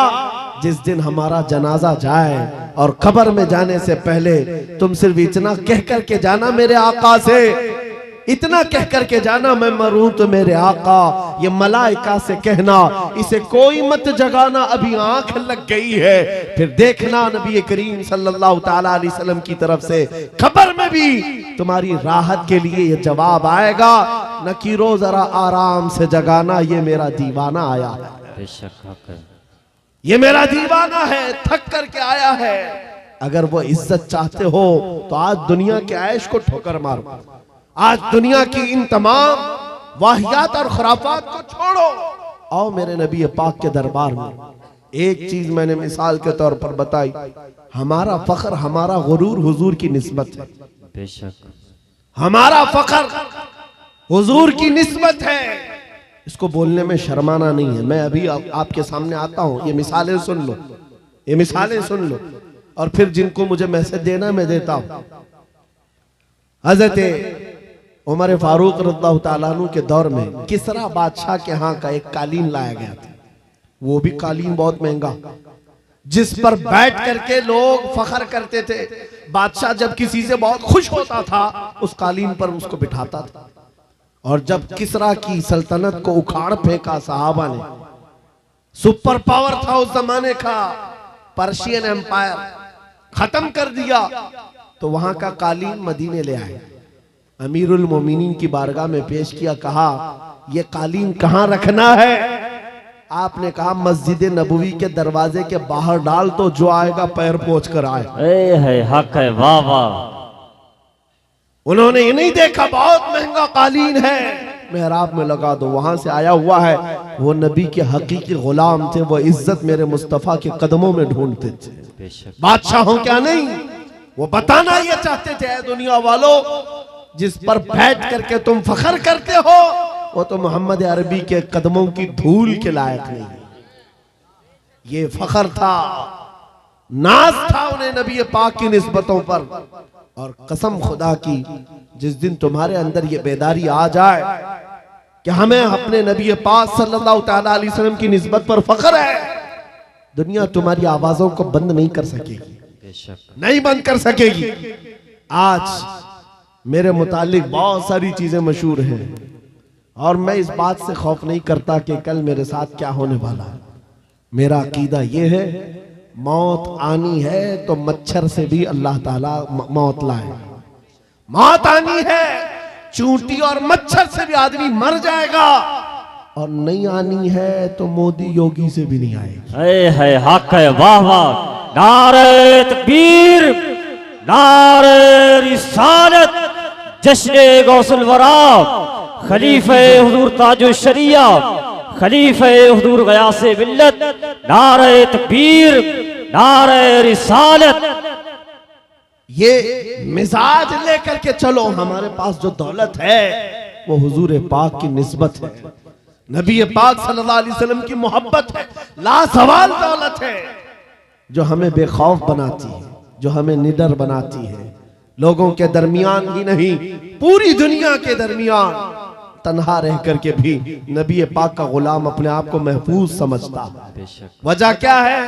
जिस दिन हमारा जनाजा जाए और कब्र में जाने से पहले तुम सिर्फ इतना कह करके जाना मेरे आका से, इतना कह करके जाना, मैं मरूं तो मेरे आका। ये मलाइका से कहना, इसे कोई मत जगाना, अभी आंख लग गई है। फिर देखना नबी करीम सल्लल्लाहु ताला अलैहि वसल्लम की तरफ से खबर में भी तुम्हारी राहत के लिए ये जवाब आएगा, नकीरो जरा आराम से जगाना, ये मेरा दीवाना आया है, बेशक ये मेरा दीवाना है, थक करके आया है। अगर वो इज्जत चाहते हो तो आज दुनिया के ऐश को ठोकर मारो, आज दुनिया की इन तमाम वाहियात और खुराफात को छोड़ो, आओ मेरे नबी पाक के दरबार में। एक चीज मैंने मिसाल के तौर पर बताई, हमारा फख्र, हमारा गुरूर हुजूर की निस्बत है, बेशक हमारा फख्र हुजूर की निस्बत है। इसको बोलने में शर्माना नहीं है। मैं अभी आपके सामने आता हूं, ये मिसालें सुन लो, ये मिसालें सुन लो, और फिर जिनको मुझे मैसेज देना मैं देता हूं। हजरत उमर फारूक रज़ियल्लाहु ताला अन्हु के दौर में किसरा बादशाह के यहाँ का एक कालीन लाया गया था, वो भी कालीन बहुत महंगा, जिस पर बैठ करके लोग फख्र करते थे। बादशाह जब किसी से बहुत खुश होता था उस कालीन पर उसको बिठाता था, और जब किसरा की सल्तनत को उखाड़ फेंका सहाबा ने, सुपर पावर था उस जमाने का, पर्शियन एम्पायर खत्म कर दिया, तो वहां का कालीन मदीने ले आए, अमीरुल मोमिनीन की बारगाह में पेश किया, कहा ये कालीन कहां रखना है? आपने कहा मस्जिद नबवी के दरवाजे के बाहर डाल, तो जो आएगा पैर पोंछ कर आए। है हक है, वाह वाह। उन्होंने ये नहीं देखा बहुत महंगा कालीन है, मेहराब में लगा दो, वहां से आया हुआ है, वो नबी के हकीकी गुलाम थे, वो इज्जत मेरे मुस्तफा के कदमों में ढूंढते थे। बादशाहों क्या नहीं, वो बताना ये चाहते थे, दुनिया वालों जिस पर बैठ करके तुम फख्र करते हो वो तो मोहम्मद अरबी के कदमों की धूल के लायक नहीं। ये फख्र था, नाज था उन्हें नबी पाक की निस्बतों पर। और कसम खुदा की, जिस दिन तुम्हारे अंदर ये बेदारी आ जाए कि हमें अपने नबी पाक सल्लल्लाहु ताला अलैहि वसल्लम की निस्बत पर फख्र है, दुनिया तुम्हारी आवाजों को बंद नहीं कर सकेगी, नहीं बंद कर सकेगी। आज मेरे मुतालिक बहुत सारी चीजें मशहूर हैं, और मैं इस बात से खौफ नहीं करता कि कल मेरे साथ क्या होने वाला है। मेरा अकीदा ये है, मौत आनी है तो मच्छर से भी अल्लाह ताला मौत लाए। मौत आनी है, चूंटी और मच्छर से भी आदमी मर जाएगा, और नहीं आनी है तो मोदी योगी से भी नहीं आएगी। है हक है, वाह वाह। नारे तकबीर, नारे रिसालत, जश्न गौसुल वरा, खलीफे हुजूर ताजुल शरिया, खलीफे हुजूर गयासे मिल्लत, नारे तकबीर, नारे रिसालत। ये मिजाज लेकर के चलो, हमारे पास जो दौलत है वो हुजूर पाक की निस्बत है। नबी पाक सल्लल्लाहु अलैहि वसल्लम की मोहब्बत है, लासवाल दौलत है जो हमें बेखौफ बनाती है, जो हमें निडर बनाती है। लोगों के दरमियान ही नहीं, पूरी दुनिया के दरमियान तन्हा रह करके भी नबी पाक का गुलाम अपने आप को महफूज समझता है। वजह क्या है?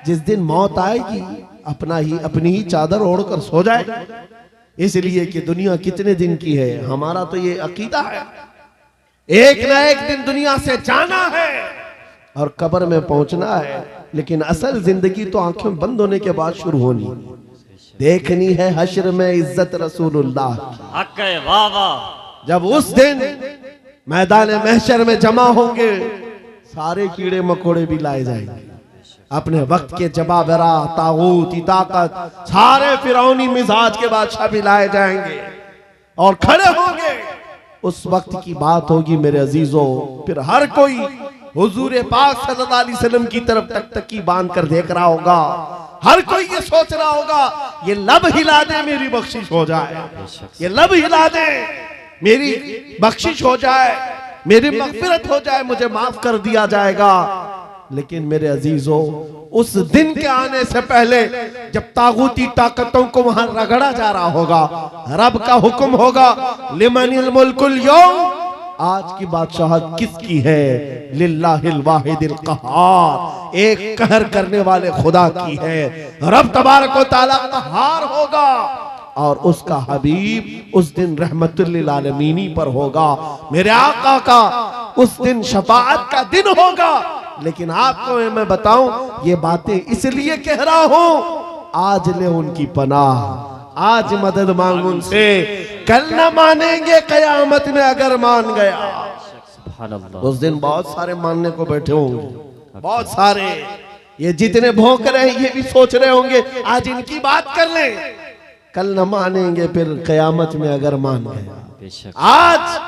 जिस दिन मौत आएगी अपनी ही चादर ओढ़कर सो जाए, इसलिए कि दुनिया कितने दिन की है। हमारा तो ये अकीदा है, एक ना एक दिन दुनिया से जाना है और कब्र में पहुंचना है, लेकिन असल जिंदगी तो आंखें बंद होने के बाद शुरू होनी, देखनी है हश्र में इज्जत रसूलुल्लाह की। वाह वाह। जब उस दिन मैदान महशर में जमा होंगे, सारे कीड़े मकोड़े भी लाए जाएंगे, अपने वक्त के जबाबरा, तागूत, ताकत, सारे फिरौनी मिजाज के बादशाह भी लाए जाएंगे और खड़े होंगे। उस वक्त की बात होगी मेरे अजीजों, फिर हर कोई हुजूर पाक सल्लल्लाहु अलैहि वसल्लम की तरफ टकटकी बांध कर देख रहा होगा। हर कोई ये सोच रहा होगा, ये लब हिला दे मेरी बख्शिश हो जाए, ये लब हिला दे मेरी बख्शिश हो जाए, मेरी मगफिरत हो जाए, मुझे माफ कर दिया जाएगा। लेकिन मेरे अजीजों, उस दिन के आने से पहले जब तागूती ताकतों को वहां रगड़ा जा रहा होगा, रब का हुक्म होगा, लिमनिल मुल्कुल यौम, आज की बादशाहत किसकी है? लिल्लाहिल वाहिदिल कहार, एक कहर करने वाले खुदा की है। रब तबारक व तआला कहार होगा और उसका हबीब उस दिन रहमतुल लिल आलमीनी पर होगा। मेरे आका का उस दिन शफाअत का दिन होगा। लेकिन आपको मैं बताऊं, ये बातें इसलिए कह रहा हूं, आज ले उनकी पनाह, आज मदद मांग उनसे, कल न मानेंगे कयामत में अगर मान गया। उस दिन बहुत सारे मानने को बैठे होंगे, बहुत सारे, ये जितने भौंक रहे हैं ये भी सोच रहे होंगे आज इनकी बात कर लें, कल न मानेंगे फिर कयामत में अगर मान गया। आज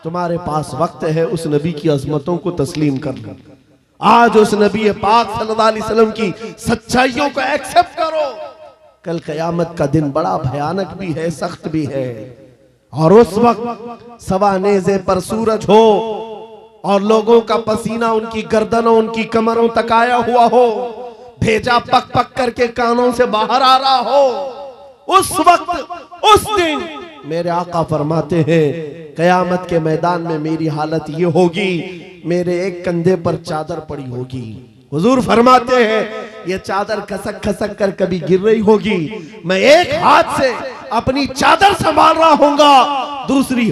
तुम्हारे पास वक्त है उस नबी की अजमतों को तस्लीम कर लो, आज उस नबी पाक सल्लल्लाहु अलैहि वसल्लम की सच्चाइयों को एक्सेप्ट करो। कल कयामत का दिन बड़ा भयानक भी है, सख्त भी है, और उस वक्त सवा नेज़े पर सूरज हो और लोगों का पसीना उनकी गर्दनों, उनकी कमरों तक आया हुआ हो, भेजा पक पक करके कानों से बाहर आ रहा हो, उस वक्त, उस दिन मेरे आका फरमाते हैं, कयामत के मैदान में मेरी हालत ये होगी, मेरे एक कंधे पर चादर पड़ी होगी। हुजूर फरमाते हैं, ये चादर खसक खसक कर कभी गिर रही होगी, मैं एक हाथ से अपनी चादर संभाल रहा होऊंगा, दूसरे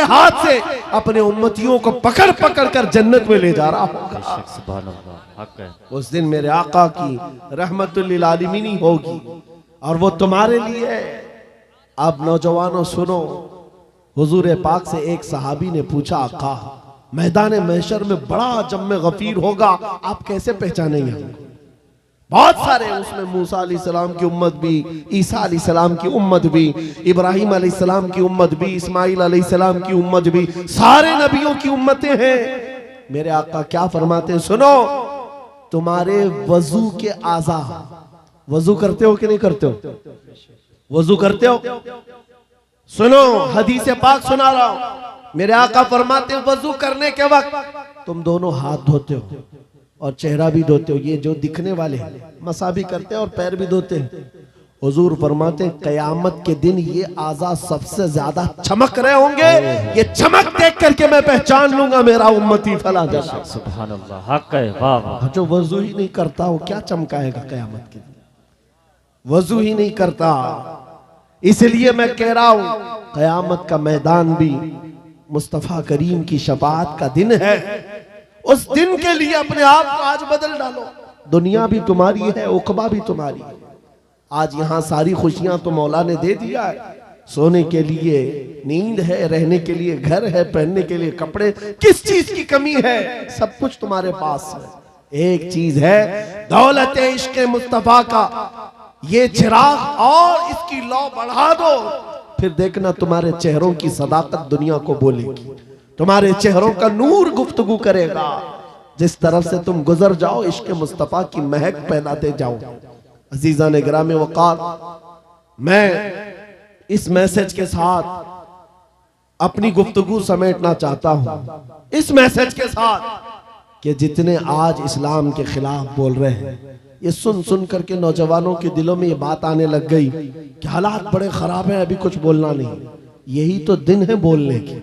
हाथ से अपने उम्मतियों को पकड़ पकड़ कर जन्नत में ले जा रहा होगा। उस दिन मेरे आका की रहमतुल लिल आलमीन होगी और वो तुम्हारे लिए है। अब नौजवानों सुनो, हुजूर पाक से एक सहाबी ने पूछा, आका मैदान महशर में बड़ा जम्मे गफीर होगा, आप कैसे पहचानेंगे हमको? बहुत सारे, उसमें मूसा अलैहिस्सलाम की उम्मत भी, ईसा अलैहिस्सलाम की उम्मत भी, इब्राहिम अलैहिस्सलाम की उम्मत भी, इस्माइल अलैहिस्सलाम की उम्मत भी, सारे नबियों की उम्मतें हैं। मेरे आका क्या फरमाते हैं, सुनो, तुम्हारे वजू के आज़ा, वजू करते हो कि नहीं करते हो? वजू करते हो? सुनो, हदीस पाक सुना रहा हूं। मेरे आका फरमाते हैं, वजू करने के वक्त तुम दोनों हाथ धोते हो और चेहरा भी धोते हो, ये जो दिखने वाले हैं, मसा भी करते हैं और पैर भी धोते हैं। हुजूर फरमाते हैं, कयामत के दिन ये आज़ा सबसे ज्यादा चमक रहे होंगे, ये चमक देख करके मैं पहचान लूंगा मेरा उम्मती फला जैसा। सुभान अल्लाह, हक है, वाह वाह। जो वजू ही नहीं करता वो क्या चमकाएगा कयामत के दिन? वजू ही नहीं करता। इसलिए मैं कह रहा हूं, कयामत का मैदान भी मुस्तफा करीम की शफाअत का दिन है। उस दिन के लिए अपने आप को आज बदल डालो। दुनिया भी तुम्हारी है, उकबा भी तुम्हारी है। आज यहाँ सारी खुशियां तो मौला ने दे दिया है, सोने के लिए नींद है, रहने के लिए घर है, पहनने के लिए कपड़े, किस चीज की कमी है? सब कुछ तुम्हारे पास है। एक चीज है, दौलत इश्क मुस्तफा का ये चिराग, और इसकी लौ बढ़ा दो, फिर देखना तुम्हारे चेहरों की सदाकत दुनिया को बोलेगी, तुम्हारे चेहरों का नूर गुफ्तगू करेगा। जिस तरफ से तुम गुजर जाओ, इश्क मुस्तफा की महक फैलाते जाओ। अजीजा ने गिरामे वक़ार, मैं इस मैसेज के साथ अपनी गुफ्तगू समेटना चाहता हूं इस मैसेज के साथ कि जितने आज इस्लाम के खिलाफ बोल रहे हैं, ये सुन सुन करके नौजवानों के दिलों में ये बात आने लग गई कि हालात बड़े खराब हैं, अभी कुछ बोलना नहीं। यही तो दिन है बोलने के,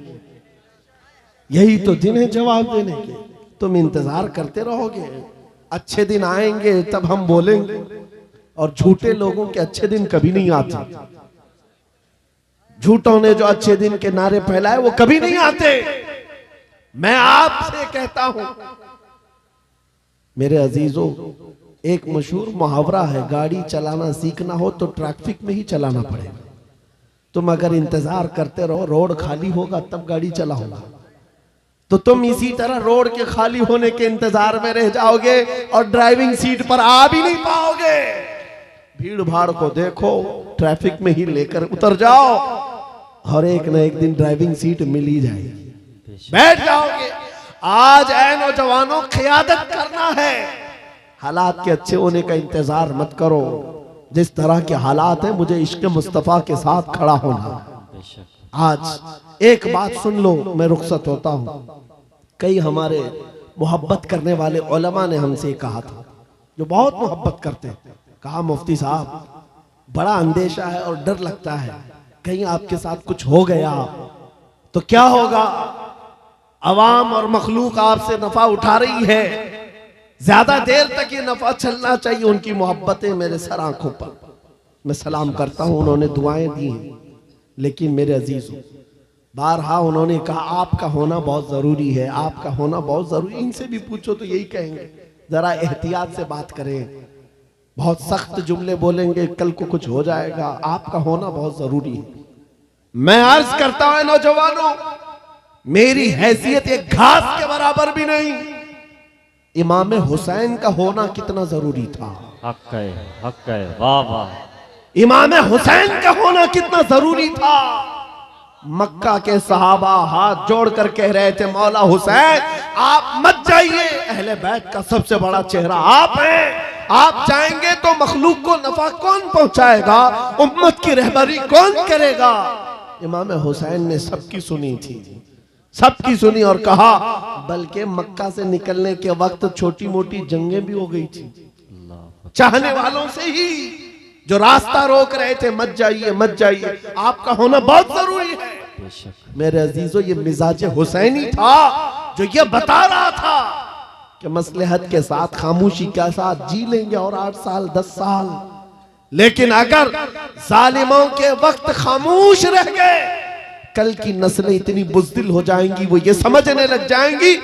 यही तो दिन है जवाब देने के। तुम इंतजार करते रहोगे, अच्छे दिन आएंगे तब हम बोलेंगे। और झूठे लोगों के अच्छे दिन कभी नहीं आते। झूठों ने जो अच्छे दिन के नारे फैलाए वो कभी नहीं आते। मैं आपसे कहता हूं मेरे अजीजों, एक मशहूर मुहावरा है, गाड़ी चलाना सीखना हो तो ट्रैफिक में ही चलाना पड़ेगा। तुम अगर इंतजार करते रहो रोड खाली होगा तब गाड़ी चलाओगा, तो तुम इसी तरह रोड के खाली होने के इंतजार में रह जाओगे और ड्राइविंग सीट पर आ भी नहीं पाओगे। भीड़ भाड़ को देखो, ट्रैफिक में ही लेकर उतर जाओ और एक न एक दिन ड्राइविंग सीट मिल ही जाएगी, बैठ जाओगे। आज ऐ नौजवानों, क़ियादत करना है, हालात के अच्छे होने का इंतजार मत करो। जिस तरह के हालात है, मुझे इश्क मुस्तफा के साथ खड़ा होना। आज एक बात सुन लो, मैं रुखसत होता हूं। कई हमारे मोहब्बत करने वाले उलमा ने हमसे कहा था, जो बहुत मोहब्बत करते हैं, कहा मुफ्ती साहब बड़ा अंदेशा है और डर लगता है, कहीं आपके साथ कुछ हो गया तो क्या होगा। अवाम और मखलूक आपसे नफा उठा रही है, ज्यादा देर तक ये नफा चलना चाहिए। उनकी मोहब्बतें मेरे सर आंखों पर, मैं सलाम करता हूं, उन्होंने दुआएं दी हैं। लेकिन मेरे अजीजों, बारहा उन्होंने कहा आपका होना बहुत जरूरी है, आपका होना बहुत जरूरी। इनसे भी पूछो तो यही कहेंगे, जरा एहतियात से बात करें, बहुत सख्त जुमले बोलेंगे, कल को कुछ हो जाएगा। आपका होना बहुत जरूरी है। मैं अर्ज करता हूं नौजवानों, मेरी हैसियत एक घास के बराबर भी नहीं। इमाम हुसैन का होना कितना जरूरी था। हक है, वाह वाह। इमाम हुसैन का होना कितना जरूरी था। मक्का के सहाबा हाथ जोड़कर कह रहे थे, मौला हुसैन आप मत जाइए, अहले बैत का सबसे बड़ा चेहरा आप हैं। आप जाएंगे तो मखलूक को नफा कौन पहुंचाएगा, उम्मत की रहबरी कौन करेगा। इमाम हुसैन ने सबकी सुनी थी, सबकी सुनी और कहा, बल्कि मक्का से निकलने के वक्त छोटी मोटी जंगें भी हो गई थी, चाहने वालों से ही जो रास्ता रोक रहे थे, मत जाइए मत जाइए, आपका होना बहुत जरूरी है। मेरे अजीजों, ये मिजाज हुसैनी था जो ये बता रहा था कि मसलहत के साथ खामोशी के साथ जी लेंगे और 8 साल 10 साल, लेकिन अगर जालिमों के वक्त खामोश रह गए, कल की नस्लें इतनी बुज़दिल हो जाएंगी, वो ये समझने लग जाएंगी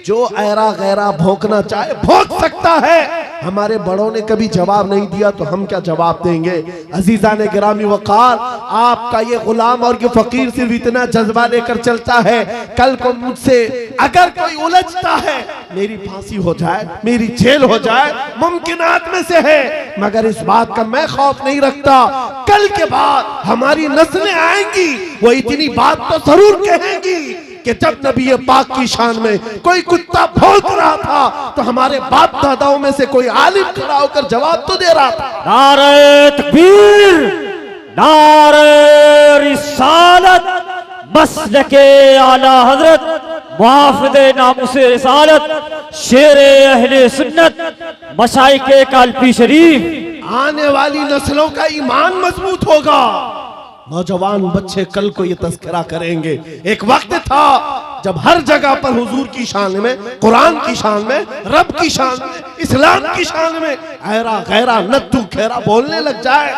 जो ऐरा गैरा भौंकना चाहे भौंक सकता है। हमारे बड़ों ने कभी जवाब नहीं दिया तो हम क्या जवाब देंगे। अजीजा ने गिरामी वकार, आपका ये गुलाम और ये फकीर सिर्फ इतना जज्बा लेकर चलता है, कल को मुझसे अगर कोई उलझता है, मेरी फांसी हो जाए, मेरी जेल हो जाए, मुमकिनात में से है, मगर इस बात का मैं खौफ नहीं रखता। कल के बाद हमारी नस्लें आएंगी, वो इतनी बात तो जरूर कहेंगी कि जब नबी पाक की शान में कोई कुत्ता भौंक रहा था तो हमारे बाप दादाओं में से कोई आलिम खड़ा होकर जवाब तो दे रहा था। नारे तकबीर, नारे रिसालत, मसलके आला हजरत, मुहाफिज़े नामुसे रिसालत, शेरे अहले सुन्नत, मशाइखे कालपी शरीफ। आने वाली नस्लों का ईमान मजबूत होगा। नौजवान बच्चे कल को ये तस्करा करेंगे। एक वक्त था जब हर जगह पर हुजूर की शान में, कुरान की शान में, रब की शान में, इस्लाम की शान में ऐरा गैरा नत्थु खेरा बोलने लग जाए।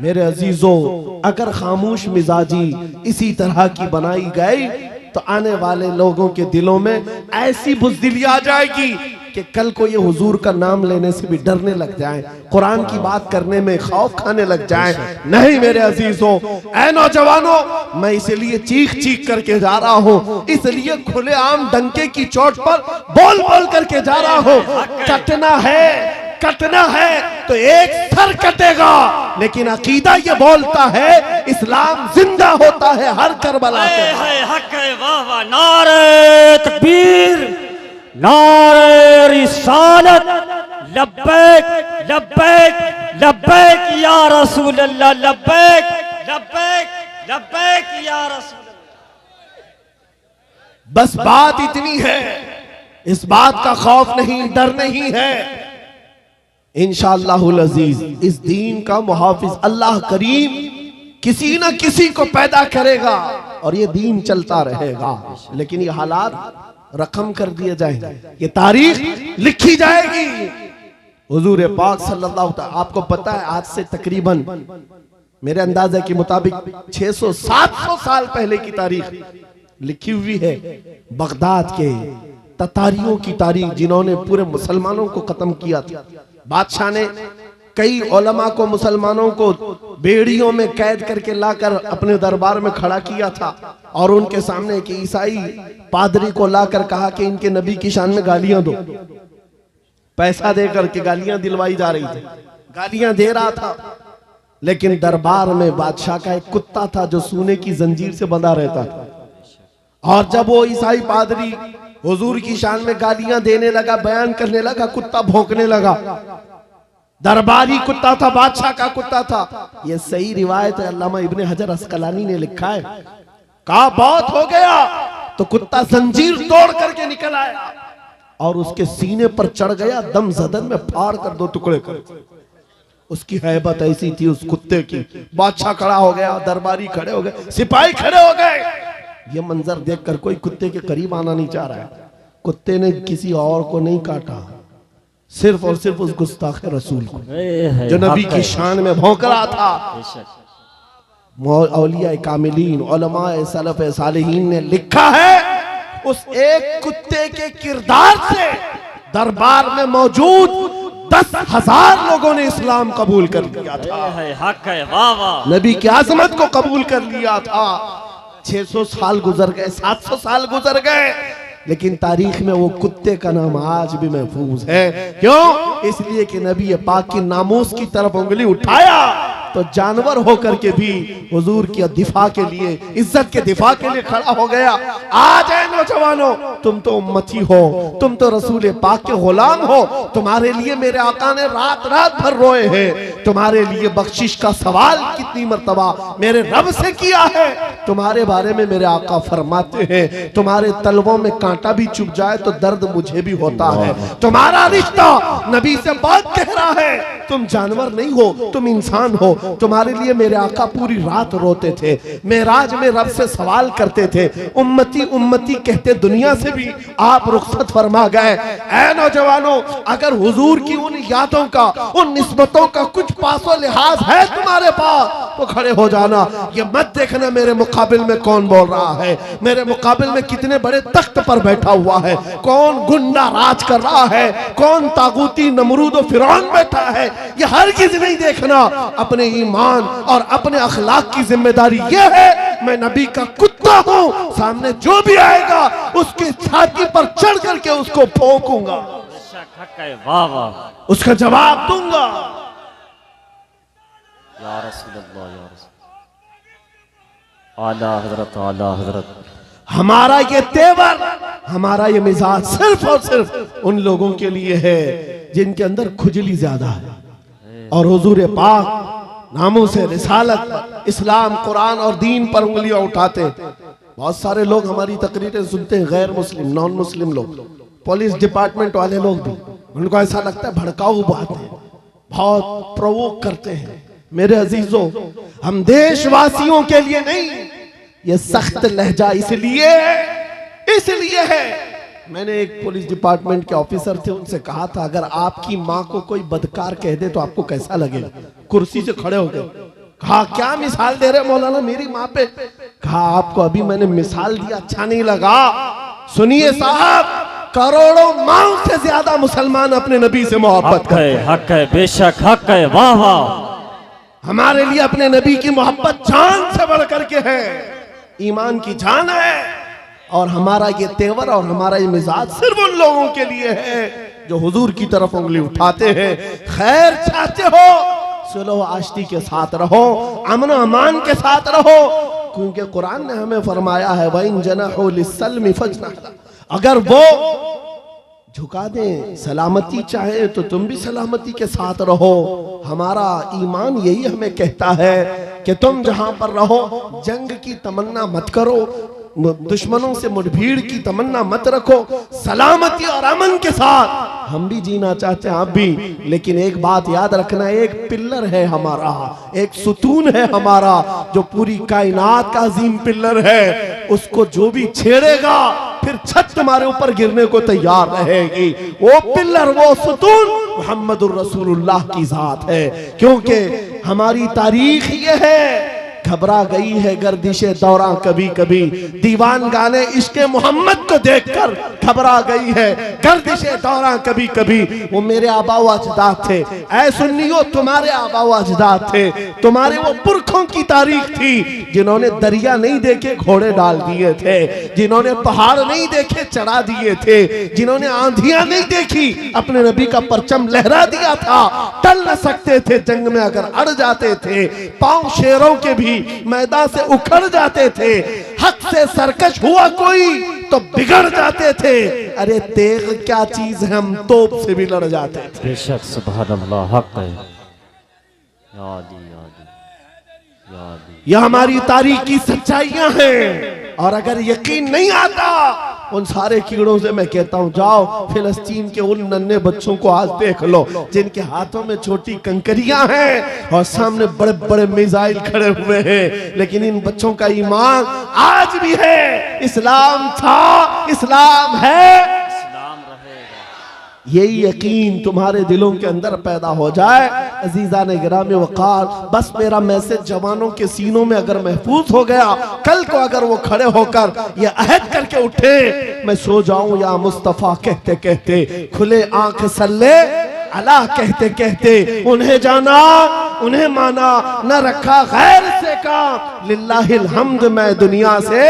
मेरे अजीजों, अगर खामोश मिजाजी इसी तरह की बनाई गई तो आने वाले लोगों के दिलों में ऐसी बुज़दिली आ जाएगी कि कल को ये हुजूर का नाम लेने से भी डरने लग जाएं, कुरान की बात करने में खौफ खाने लग जाएं। नहीं मेरे अजीजों, ऐ नौजवानों, मैं इसलिए चीख चीख करके जा रहा हूँ, इसलिए खुलेआम डंके की चोट पर बोल बोल करके जा रहा हूँ। कटना है, कटना है तो एक सर कटेगा, लेकिन अकीदा ये बोलता है इस्लाम जिंदा होता है हर करबला पे। हक है, वाह वाह। नारे तकबीर, नारे रिसालत, लब्बैक लब्बैक लब्बैक या रसूल अल्लाह, लब्बैक लब्बैक लब्बैक या रसूल अल्लाह। बस बात इतनी है, इस बात का खौफ नहीं, डर नहीं है। इंशाअल्लाहुल अजीज इस दीन का मुहाफिज अल्लाह करीम किसी न किसी को पैदा करेगा और ये दीन चलता रहेगा। लेकिन ये हालात रकम कर दिए जाएंगे, ये तारीख लिखी जाएगी। हुजूर पाक सल्लल्लाहु अलैहि वसल्लम, आपको पता है आज से तकरीबन मेरे अंदाजे के मुताबिक 600-700 साल पहले की तारीख लिखी हुई है। बगदाद के ततारियों की तारीख, जिन्होंने पूरे मुसलमानों को खत्म किया था। बादशाह ने कई उलमा को, मुसलमानों को बेड़ियों में कैद करके लाकर अपने दरबार में खड़ा किया था और उनके सामने एक ईसाई पादरी को लाकर कहा कि इनके नबी की शान में गालियां दो। पैसा देकर के गालियां दिलवाई जा रही थी, गालियां दे रहा था। लेकिन दरबार में बादशाह का एक कुत्ता था जो सोने की जंजीर से बंधा रहता था। और जब वो ईसाई पादरी हुजूर की शान में गालियां देने लगा, बयान करने लगा, कुत्ता भौंकने लगा। दरबारी कुत्ता था, बादशाह का कुत्ता था। ये सही रिवायत है, अल्लामा इब्ने हजर अस्कलानी ने लिखा है। कहा बहुत हो गया तो कुत्ता जंजीर तोड़ करके निकल आया और उसके सीने पर चढ़ गया, दम जदन में फाड़ कर 2 टुकड़े कर। उसकी हैबत ऐसी थी उस कुत्ते की। बादशाह खड़ा हो गया, दरबारी खड़े हो गए, सिपाही खड़े हो गए। ये मंजर देखकर कोई कुत्ते के करीब आना नहीं चाह रहा है। कुत्ते ने किसी और को नहीं काटा, सिर्फ और सिर्फ उस गुस्ताख रसूल को जो नबी की शान में भौंक रहा था। औलिया कामिलीन, उलमाए सलफ सालिहीन ने लिखा है उस एक कुत्ते के किरदार से दरबार में मौजूद 10,000 लोगों ने इस्लाम कबूल कर लिया था। हक है, वाह वाह। नबी की आजमत को कबूल कर लिया था। 600 साल गुजर गए, 700 साल गुजर गए, लेकिन तारीख में वो कुत्ते का नाम आज भी महफूज है। क्यों? इसलिए कि नबी पाक की नामूस की तरफ उंगली उठाया तो जानवर होकर के भी हुजूर की दिफा के लिए, इज्जत के दिफा के लिए खड़ा हो गया। आज है नौजवानों, तुम तो उम्मती हो, तुम तो रसूल पाक के गुलाम हो। तुम्हारे लिए मेरे आका ने रात रात भर रोए हैं। तुम्हारे लिए बख्शिश का सवाल कितनी मर्तबा मेरे रब से किया है। तुम्हारे बारे में मेरे आका फरमाते हैं, तुम्हारे तलवों में कांटा भी चुभ जाए तो दर्द मुझे भी होता है। तुम्हारा रिश्ता नबी से बहुत गहरा है। तुम जानवर नहीं हो, तुम इंसान हो। तुम्हारे लिए मेरे आका पूरी रात रोते थे, मेराज में रब से सवाल करते थे। उम्मती उम्मती कहते दुनिया से भी आप रुखसत फरमा गए। ऐ नौजवानों, अगर हुजूर की उन यादों का, उन निस्बतों का कुछ पासो लिहाज है तुम्हारे पास तो खड़े हो जाना। ये मत देखना मेरे मुकाबिल में कौन बोल रहा है, मेरे मुकाबिल में कितने बड़े तख्त पर बैठा हुआ है, कौन गुंडा राज कर रहा है, कौन तागूती नमरूद और फिरौन बैठा है। ये हर चीज नहीं देखना, अपने ईमान और अपने अखलाक की जिम्मेदारी ये है। मैं नबी का कुत्ता हूं, सामने जो भी आएगा उसकी छाती पर चढ़ करके उसको भौंकूंगा, वाह वाह, उसका जवाब दूंगा। या रसूल अल्लाह, या रसूल आला हजरत, आला हजरत। हमारा ये तेवर, हमारा ये मिजाज सिर्फ और सिर्फ उन लोगों के लिए है जिनके अंदर खुजली ज्यादा है और हुजूर पाक नामों से रिसालत, इस्लाम, कुरान और दीन पर उंगलियां उठाते। बहुत सारे लोग हमारी तकरीरें सुनते हैं, गैर मुस्लिम, नॉन मुस्लिम लोग, पुलिस डिपार्टमेंट वाले लोग भी, उनको ऐसा लगता है भड़काऊ बातें, बहुत प्रोवोक करते हैं। मेरे अजीजों, हम देशवासियों के लिए नहीं, ये सख्त लहजा इसलिए है। मैंने एक पुलिस डिपार्टमेंट के ऑफिसर थे, उनसे कहा था अगर आपकी माँ को कोई बदकार कह दे तो आपको कैसा लगेगा? कुर्सी से खड़े हो गए। कहा क्या मिसाल दे रहे मौलाना मेरी माँ पे? कहा आपको अभी मैंने मिसाल दिया, अच्छा नहीं लगा? सुनिए साहब, करोड़ों माओ से ज्यादा मुसलमान अपने नबी से मोहब्बत करते हैं। हक है, बेशक हक है, वाह वाह। हमारे लिए अपने नबी की मोहब्बत जान से बढ़ करके है, ईमान की जान है। और हमारा ये तेवर और हमारा ये मिजाज सिर्फ उन लोगों के लिए है जो हुजूर की तरफ उंगली उठाते हैं। खैर चाहते हो, सुलह आश्ती के साथ रहो, अमन अमान के साथ रहो, क्योंकि कुरान ने हमें फरमाया है वइन जनाहु लिस्सल्म फजनह, अगर वो झुका दें, सलामती चाहे तो तुम भी सलामती के साथ रहो। हमारा ईमान यही हमें कहता है कि तुम जहां पर रहो जंग की तमन्ना मत करो, दुश्मनों से मुठभेड़ की तमन्ना मत रखो, सलामती और अमन के साथ हम भी जीना चाहते हैं, आप भी। लेकिन एक बात याद रखना, एक पिल्लर है हमारा, एक सुतून है हमारा, जो पूरी कायनात का अजीम पिल्लर है। उसको जो भी छेड़ेगा फिर छत तुम्हारे ऊपर गिरने को तैयार रहेगी। वो पिल्लर, वो सुतून मुहम्मदुर रसूलुल्लाह की जात है। क्योंकि हमारी तारीख ये है, घबरा गई है गर्दिशे दौरा कभी कभी, दीवान गाने इश्क़े मोहम्मद को देखकर घबरा गई है गर्दिशे दौरा कभी कभी। वो मेरे आबा व अजदाद थे, ऐ सुन्नियों तुम्हारे आबा व अजदाद थे, तुम्हारे वो पुरखों की तारीख थी जिन्होंने दरिया नहीं देखे घोड़े डाल दिए थे, जिन्होंने पहाड़ नहीं देखे चढ़ा दिए थे, जिन्होंने आंधियां नहीं देखी अपने नबी का परचम लहरा दिया था। टल न सकते थे जंग में अगर अड़ जाते थे, पांव शेरों के भी मैदान से उखड़ जाते थे, हक से सरकश हुआ कोई तो बिगड़ जाते थे। अरे तेग क्या चीज है, हम तोप से भी लड़ जाते थे। बेशक सुभान अल्लाह, हक है। यादी यादी यादी, यह हमारी तारीख की सच्चाइयां हैं। और अगर यकीन नहीं आता उन सारे कीड़ों से मैं कहता हूं, जाओ फिलिस्तीन के उन नन्हे बच्चों को आज देख लो जिनके हाथों में छोटी कंकरियां हैं और सामने बड़े बड़े मिसाइल खड़े हुए हैं, लेकिन इन बच्चों का ईमान आज भी है। इस्लाम था, इस्लाम है, इस्लाम रहेगा। यही यकीन तुम्हारे दिलों के अंदर पैदा हो जाए। अजीजा ने गिरामी वक़ार, बस मेरा मैसेज जवानों के सीनों में अगर महफूज हो गया, कल को अगर वो खड़े होकर ये अहद करके उठे, मैं सो जाऊं या मुस्तफा कहते कहते, खुले आंख सल्ले अला कहते कहते, उन्हें जाना उन्हें माना, न रखा गैर से काम, लिल्लाहिल हम्द मैं दुनिया से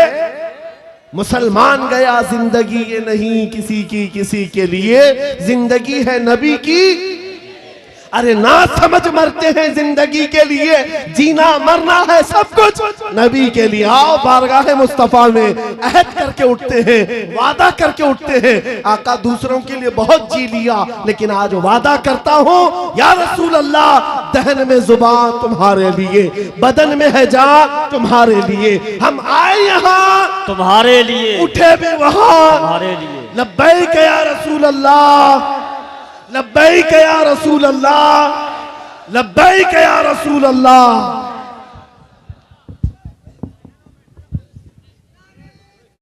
मुसलमान गया। जिंदगी ये नहीं किसी की किसी के लिए, जिंदगी है नबी की। अरे ना समझ मरते हैं जिंदगी के लिए, जीना मरना है सब कुछ नबी के लिए। आओ बारगाह मुस्तफा में अहद करके उठते हैं, वादा करके उठते हैं। आका दूसरों के लिए बहुत जी लिया, लेकिन आज वादा करता हूँ या रसूल अल्लाह, दहन में जुबान तुम्हारे लिए, बदन में है जान तुम्हारे लिए। हम आए यहाँ तुम्हारे लिए, उठे भी वहाँ तुम्हारे लिए। लब्बैक या रसूल अल्लाह, लब्बैक या रसूल अल्लाह, लब्बैक या रसूल अल्लाह।